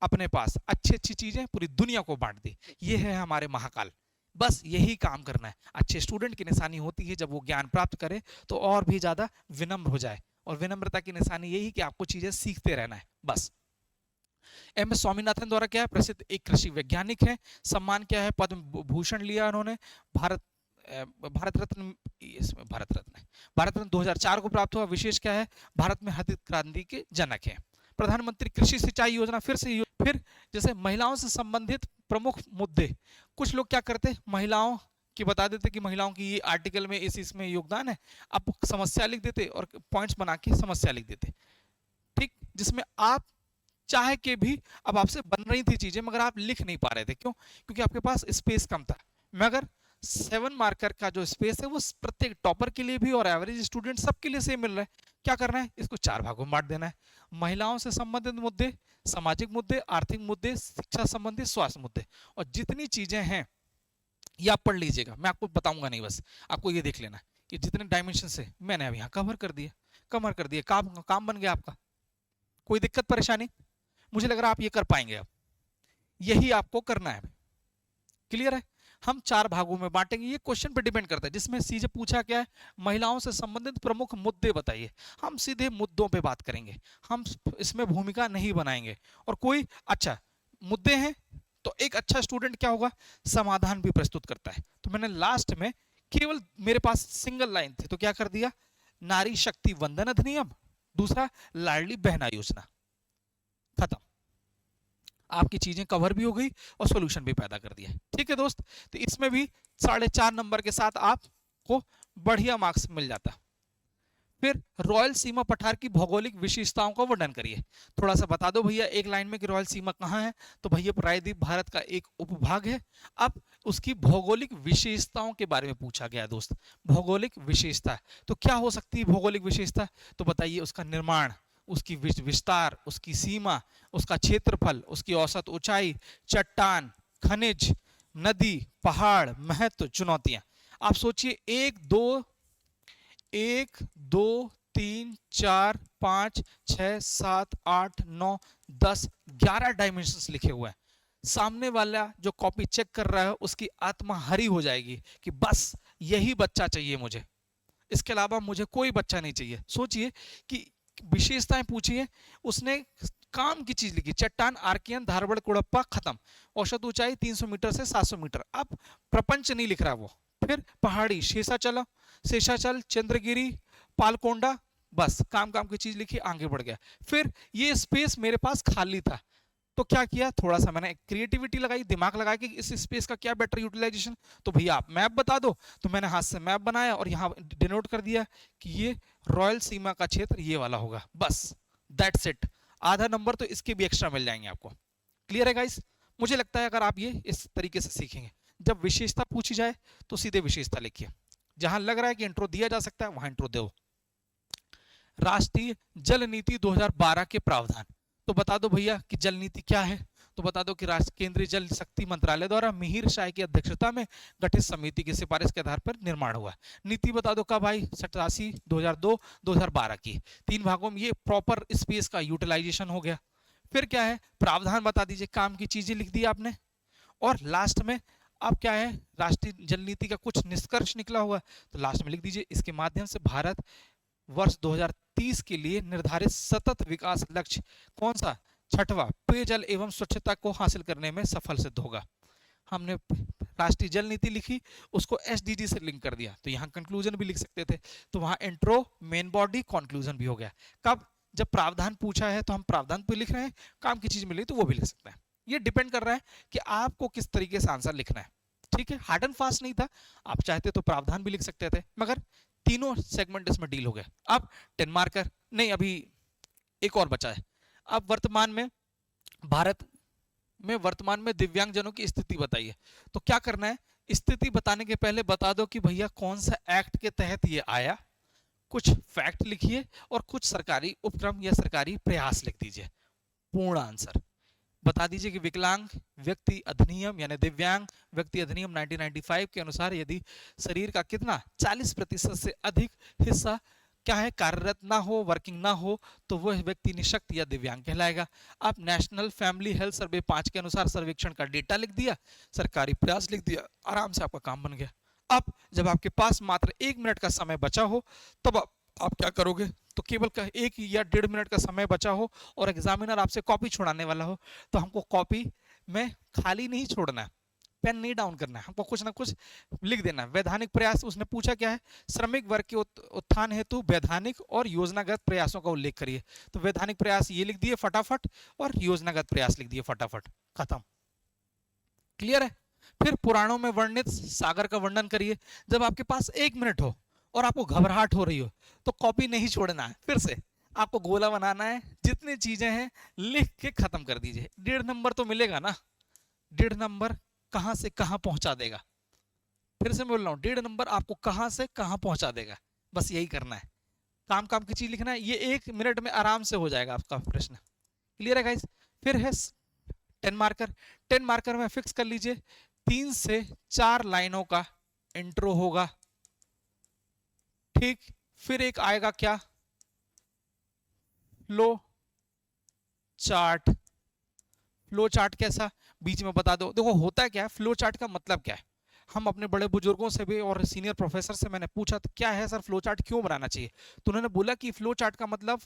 अपने पास, अच्छी अच्छी चीजें पूरी दुनिया को बांट दी। ये है हमारे महाकाल। बस यही काम करना है। अच्छे स्टूडेंट की निशानी होती है जब वो ज्ञान प्राप्त करे तो और भी ज्यादा विनम्र हो जाए, और विनम्रता की निशानी यही कि आपको चीजें सीखते रहना है बस। एम एस स्वामीनाथन द्वारा क्या है, प्रसिद्ध एक कृषि वैज्ञानिक है। सम्मान क्या है, पद्म भूषण लिया उन्होंने। भारत भारत रत्न, इसमें भारत रत्न 2004 को प्राप्त हुआ। विशेष क्या है, भारत में हरित क्रांति के जनक है। प्रधानमंत्री कृषि सिंचाई योजना फिर जैसे महिलाओं से संबंधित प्रमुख मुद्दे, कुछ लोग क्या करते, महिलाओं कि बता देते कि महिलाओं की ये आर्टिकल में इसमें योगदान है, आप समस्या लिख देते और पॉइंट्स बना के समस्या लिख देते, ठीक, जिसमें आप चाहे के भी अब आपसे बन रही थी चीजें मगर आप लिख नहीं पा रहे थे। क्यों? क्योंकि आपके पास स्पेस कम था। मगर 7 मार्कर का जो स्पेस है वो प्रत्येक टॉपर के लिए भी और एवरेज स्टूडेंट सबके लिए सेम मिल रहा है। क्या करना है, इसको 4 भागों में बांट देना है। महिलाओं से संबंधित मुद्दे, सामाजिक मुद्दे, आर्थिक मुद्दे, शिक्षा संबंधित, स्वास्थ्य मुद्दे, और जितनी चीजें हैं ये आप पढ़ लीजिएगा, मैं आपको बताऊंगा नहीं, बस आपको ये देख लेना कि जितने डायमेंशन से मैंने अब यहाँ कवर कर दिया, काम बन गया आपका। कोई दिक्कत परेशानी? मुझे लग रहा है आप ये कर पाएंगे। अब यही आपको करना है, क्लियर है? हम 4 भागों में बांटेंगे, ये क्वेश्चन पे डिपेंड करता है। जिसमें सीधे पूछा क्या है, महिलाओं से संबंधित प्रमुख मुद्दे बताइए, हम सीधे मुद्दों पे बात करेंगे, हम इसमें भूमिका नहीं बनाएंगे। और कोई अच्छा मुद्दे हैं तो एक अच्छा स्टूडेंट क्या होगा, समाधान भी प्रस्तुत करता है। तो मैंने लास्ट में केवल मेरे पास सिंगल लाइन थी तो क्या कर दिया, नारी शक्ति वंदन अधिनियम, दूसरा लाडली बहना योजना, खत्म। आपकी चीजें कवर भी हो गई और सॉल्यूशन भी पैदा कर दिया। ठीक है दोस्त, तो इसमें भी 4.5 नंबर के साथ आपको बढ़िया मार्क्स मिल जाता। फिर रॉयल सीमा पठार की भौगोलिक विशेषताओं का वर्णन करिए। थोड़ा सा बता दो भैया एक लाइन में कि रॉयल सीमा कहाँ है, तो भैया प्रायद्वीप भारत का एक उपभाग है। अब उसकी भौगोलिक विशेषताओं के बारे में पूछा गया दोस्त, भौगोलिक विशेषता, तो क्या हो सकती है भौगोलिक विशेषता, तो बताइए उसका निर्माण, उसकी विस्तार, उसकी सीमा, उसका क्षेत्रफल, उसकी औसत ऊंचाई, चट्टान, खनिज, नदी, पहाड़, महत्व, चुनौतियां। आप सोचिए 1 2 3 4 5 6 7 8 9 10 11 डायमेंशंस लिखे हुए हैं। सामने वाला जो कॉपी चेक कर रहा है उसकी आत्मा हरी हो जाएगी कि बस यही बच्चा चाहिए मुझे, इसके अलावा मुझे कोई बच्चा नहीं चाहिए। सोचिए कि विशेषताएं पूछी है, उसने काम की चीज लिखी, चट्टान, आर्कियन, धारवड़, कुड़प्पा, खत्म। औसत ऊंचाई 300 मीटर से 700 मीटर, अब प्रपंच नहीं लिख रहा वो। फिर पहाड़ी, शेषाचल, चंद्रगिरी, पालकोंडा, बस काम की चीज लिखी, आगे बढ़ गया। फिर ये स्पेस मेरे पास खाली था तो क्या किया, थोड़ा सा मैंने क्रिएटिविटी लगाई, दिमाग लगाया कि इस स्पेस का क्या बेटर यूटिलाइजेशन, तो भैया आप मैप बता दो, तो मैंने हाथ से मैप बनाया और यहाँ डिनोट कर दिया कि ये रॉयल सीमा का क्षेत्र ये वाला होगा, बस दैट्स इट। आधा नंबर तो इसके भी एक्स्ट्रा मिल जाएंगे आपको। क्लियर है गाइस? मुझे लगता है अगर आप ये इस तरीके से सीखेंगे, जब विशेषता पूछी जाए तो सीधे विशेषता लिखिए, जहां लग रहा है कि इंट्रो दिया जा सकता है वहां इंट्रो दो। राष्ट्रीय जल नीति 2012 के प्रावधान, तो बता दो भैया कि जल नीति क्या है, तो बता दो कि केंद्रीय जल शक्ति मंत्रालय द्वारा मिहिर शाह की अध्यक्षता में गठित समिति की सिफारिश के आधार पर निर्माण हुआ। नीति बता दो कब आई, 87, 2002, 2012 की। 3 भागों में ये प्रॉपर स्पेस का यूटिलाइजेशन हो गया। फिर क्या है, प्रावधान बता दीजिए, काम की चीजें लिख दी आपने। और लास्ट में अब क्या है, राष्ट्रीय जल नीति का कुछ निष्कर्ष निकला हुआ, तो लास्ट में लिख दीजिए, इसके माध्यम से भारत वर्ष 2030 के लिए निर्धारित सतत विकास लक्ष्य कौन सा, 6वां, पेयजल एवं स्वच्छता को हासिल करने में सफल सिद्ध होगा। हमने राष्ट्रीय जल नीति लिखी, उसको एसडीजी से लिंक कर दिया, तो यहाँ कंक्लूजन भी लिख सकते थे, तो वहां इंट्रो, मेन बॉडी, कंक्लूजन भी हो गया। कब, जब प्रावधान पूछा है तो हम प्रावधान पे लिख रहे हैं, काम की चीज मिली तो वो भी लिख सकते हैं। ये डिपेंड कर रहा है कि आपको किस तरीके से आंसर लिखना है। ठीक है, हार्ड एंड फास्ट नहीं था, आप चाहते तो प्रावधान भी लिख सकते थे, मगर तीनों सेगमेंट इसमें डील हो गए। अब 10 मार्कर नहीं, अभी एक और बचा है। अब भारत में वर्तमान में दिव्यांगजनों की स्थिति बताइए, तो क्या करना है, स्थिति बताने के पहले बता दो कि भैया कौन सा एक्ट के तहत ये आया, कुछ फैक्ट लिखिए और कुछ सरकारी उपक्रम या सरकारी प्रयास लिख दीजिए। पूर्ण आंसर बता दीजिए कि विकलांग व्यक्ति अधिनियम यानी दिव्यांग व्यक्ति अधिनियम 1995 के अनुसार यदि शरीर का कितना 40% से अधिक हिस्सा क्या है कार्यरत ना हो, वर्किंग ना हो, तो वह व्यक्ति निःशक्त या दिव्यांग कहलाएगा। आप नेशनल फैमिली हेल्थ सर्वे 5 के अनुसार सर्वेक्षण का डेटा लिख दिया, सरकारी प्रयास लिख दिया, आराम से आपका काम बन गया। अब जब आपके पास मात्र 1 मिनट का समय बचा हो तब आप क्या करोगे, तो केवल 1 या 1.5 मिनट का समय बचा हो और एग्जामिनर आपसे कॉपी छुड़ाने वाला हो, तो हमको कॉपी में खाली नहीं छोड़ना है, पेन नहीं डाउन करना है, हमको कुछ ना कुछ लिख देना है। वैधानिक प्रयास उसने पूछा क्या है, श्रमिक वर्ग के उत्थान हेतु वैधानिक और योजनागत प्रयासों का उल्लेख करिए। तो वैधानिक प्रयास ये लिख दिए फटाफट और योजनागत प्रयास लिख दिए फटाफट, खत्म। क्लियर है। फिर पुराणों में वर्णित सागर का वर्णन करिए। जब आपके पास 1 मिनट हो और आपको घबराहट हो रही हो तो कॉपी नहीं छोड़ना है, फिर से आपको गोला बनाना है, जितनी चीजें हैं लिख के खत्म कर दीजिए। 1.5 नंबर तो मिलेगा ना, 1.5 नंबर कहां से कहां पहुंचा देगा, फिर से मैं बोल रहा हूं 1.5 नंबर आपको कहां से कहां पहुंचा देगा, बस यही करना है। काम काम की चीज लिखना है, ये 1 मिनट में आराम से हो जाएगा आपका प्रश्न। क्लियर है गाइस। फिर है 10 मार्कर। 10 मार्कर में फिक्स कर लीजिए 3 से 4 लाइनों का इंट्रो होगा, ठीक। फिर एक आएगा क्या, फ्लो चार्ट। फ्लो चार्ट कैसा, बीच में बता दो। देखो होता क्या है, फ्लो चार्ट का मतलब क्या है, हम अपने बड़े बुजुर्गों से भी और सीनियर प्रोफेसर से मैंने पूछा तो क्या है सर फ्लो चार्ट क्यों बनाना चाहिए, तो उन्होंने बोला कि फ्लो चार्ट का मतलब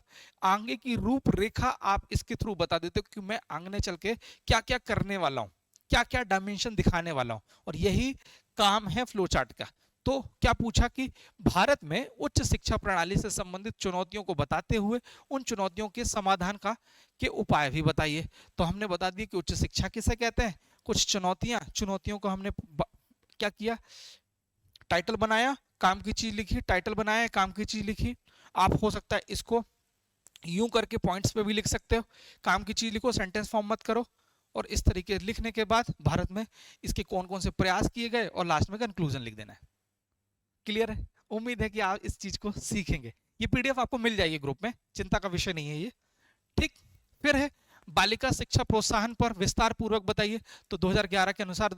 आगे की रूपरेखा आप इसके थ्रू बता देते हो कि मैं आगे चल के क्या क्या करने वाला हूँ, क्या क्या डायमेंशन दिखाने वाला हूँ, और यही काम है फ्लो चार्ट का। तो क्या पूछा कि भारत में उच्च शिक्षा प्रणाली से संबंधित चुनौतियों को बताते हुए उन चुनौतियों के समाधान का के उपाय भी बताइए। तो हमने बता दिया कि उच्च शिक्षा किसे कहते हैं, कुछ चुनौतियों को हमने क्या किया, टाइटल बनाया, काम की चीज लिखी, टाइटल बनाया, काम की चीज लिखी। आप हो सकता है इसको यूं करके पॉइंट्स पे भी लिख सकते हो, काम की चीज लिखो, सेंटेंस फॉर्म मत करो। और इस तरीके लिखने के बाद भारत में इसके कौन कौन से प्रयास किए गए और लास्ट में कंक्लूजन लिख देना है। क्लियर है। उम्मीद है कि आप इस चीज को सीखेंगे। ये पीडीएफ आपको मिल जाएगी ग्रुप में, चिंता का विषय नहीं है ये, ठीक। फिर है बालिका शिक्षा प्रोत्साहन पर विस्तार पूर्वक बताइए। तो 2011 के अनुसार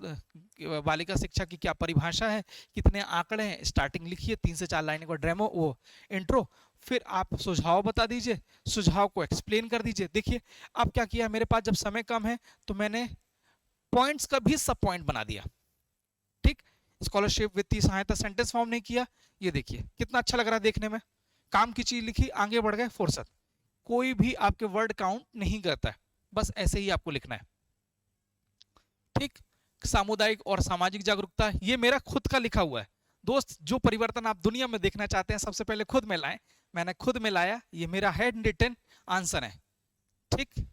बालिका शिक्षा की क्या परिभाषा है, कितने आंकड़े हैं, स्टार्टिंग लिखिए, 3 से 4 लाइन का डेमो वो इंट्रो। फिर आप सुझाव बता दीजिए, सुझाव को एक्सप्लेन कर दीजिए। देखिए अब क्या किया, मेरे पास जब समय कम है तो मैंने पॉइंट्स का भी सब पॉइंट बना दिया, ठीक। स्कॉलरशिप, वित्तीय सहायता, सेंटेंस फॉर्म नहीं किया। ये देखिए कितना अच्छा लग रहा है देखने में। काम की चीज लिखी, आगे बढ़ गए, फुर्सत। कोई भी आपके वर्ड काउंट नहीं करता है, बस ऐसे ही आपको लिखना है, ठीक। सामुदायिक और सामाजिक जागरूकता, ये मेरा खुद का लिखा हुआ है दोस्त। जो परिवर्तन आप दुनिया में देखना चाहते हैं सबसे पहले खुद में लाएं, मैंने खुद में लाया, ये मेरा हैंड रिटन आंसर है, ठीक।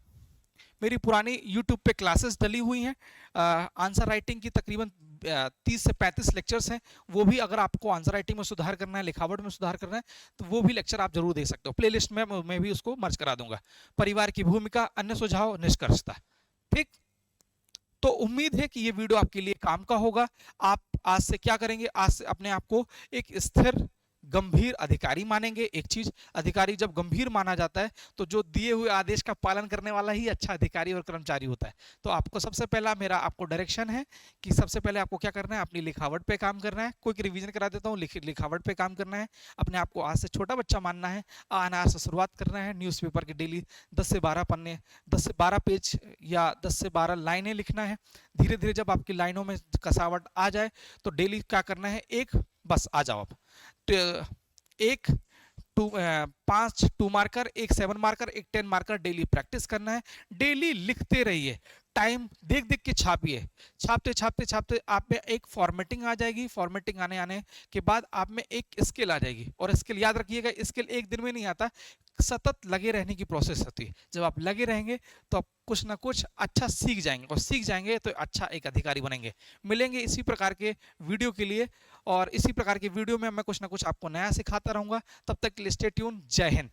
मेरी पुरानी YouTube पे क्लासेस डली हुई हैं, आंसर राइटिंग की तकरीबन 30 से 35 लेक्चर्स हैं। वो भी अगर आपको आंसर राइटिंग में सुधार करना है, लिखावट में सुधार करना है, तो वो भी लेक्चर आप जरूर देख सकते हो। प्लेलिस्ट में मैं भी उसको मर्ज करा दूंगा। परिवार की भूमिका, अन्य सुझाव, निष्कर्षता, ठीक। तो उम्मीद है कि ये वीडियो आपके लिए काम का होगा। आप आज से क्या करेंगे, आज से अपने आप को एक स्थिर गंभीर अधिकारी मानेंगे। एक चीज, अधिकारी जब गंभीर माना जाता है तो जो दिए हुए आदेश का पालन करने वाला ही अच्छा अधिकारी और कर्मचारी होता है। तो आपको सबसे पहला मेरा आपको डायरेक्शन है कि सबसे पहले आपको क्या करना है, अपनी लिखावट पे काम करना है। कोई रिवीजन करा देता हूँ, लिखावट पे काम करना है। अपने आप को आज से छोटा बच्चा मानना है, अनार से शुरुआत करना है। न्यूज़पेपर के डेली 10 से 12 पन्ने, 10 से 12 पेज या 10 से 12 लाइनें लिखना है। धीरे धीरे जब आपकी लाइनों में कसावट आ जाए तो डेली क्या करना है, एक बस आ जाओ आप, एक 5 2 मार्कर, एक 7 मार्कर, एक 10 मार्कर डेली प्रैक्टिस करना है। डेली लिखते रहिए, टाइम देख देख के छापिए। छापते छापते छापते आप में एक फॉर्मेटिंग आ जाएगी। फॉर्मेटिंग आने के बाद आप में एक स्किल आ जाएगी। और स्किल याद रखिएगा, स्किल एक दिन में नहीं आता, सतत लगे रहने की प्रोसेस होती है। जब आप लगे रहेंगे तो आप कुछ ना कुछ अच्छा सीख जाएंगे, और सीख जाएंगे तो अच्छा एक अधिकारी बनेंगे। मिलेंगे इसी प्रकार के वीडियो के लिए, और इसी प्रकार के वीडियो में मैं कुछ ना कुछ आपको नया सिखाता रहूंगा। तब तक के लिए स्टे ट्यून। जय हिंद।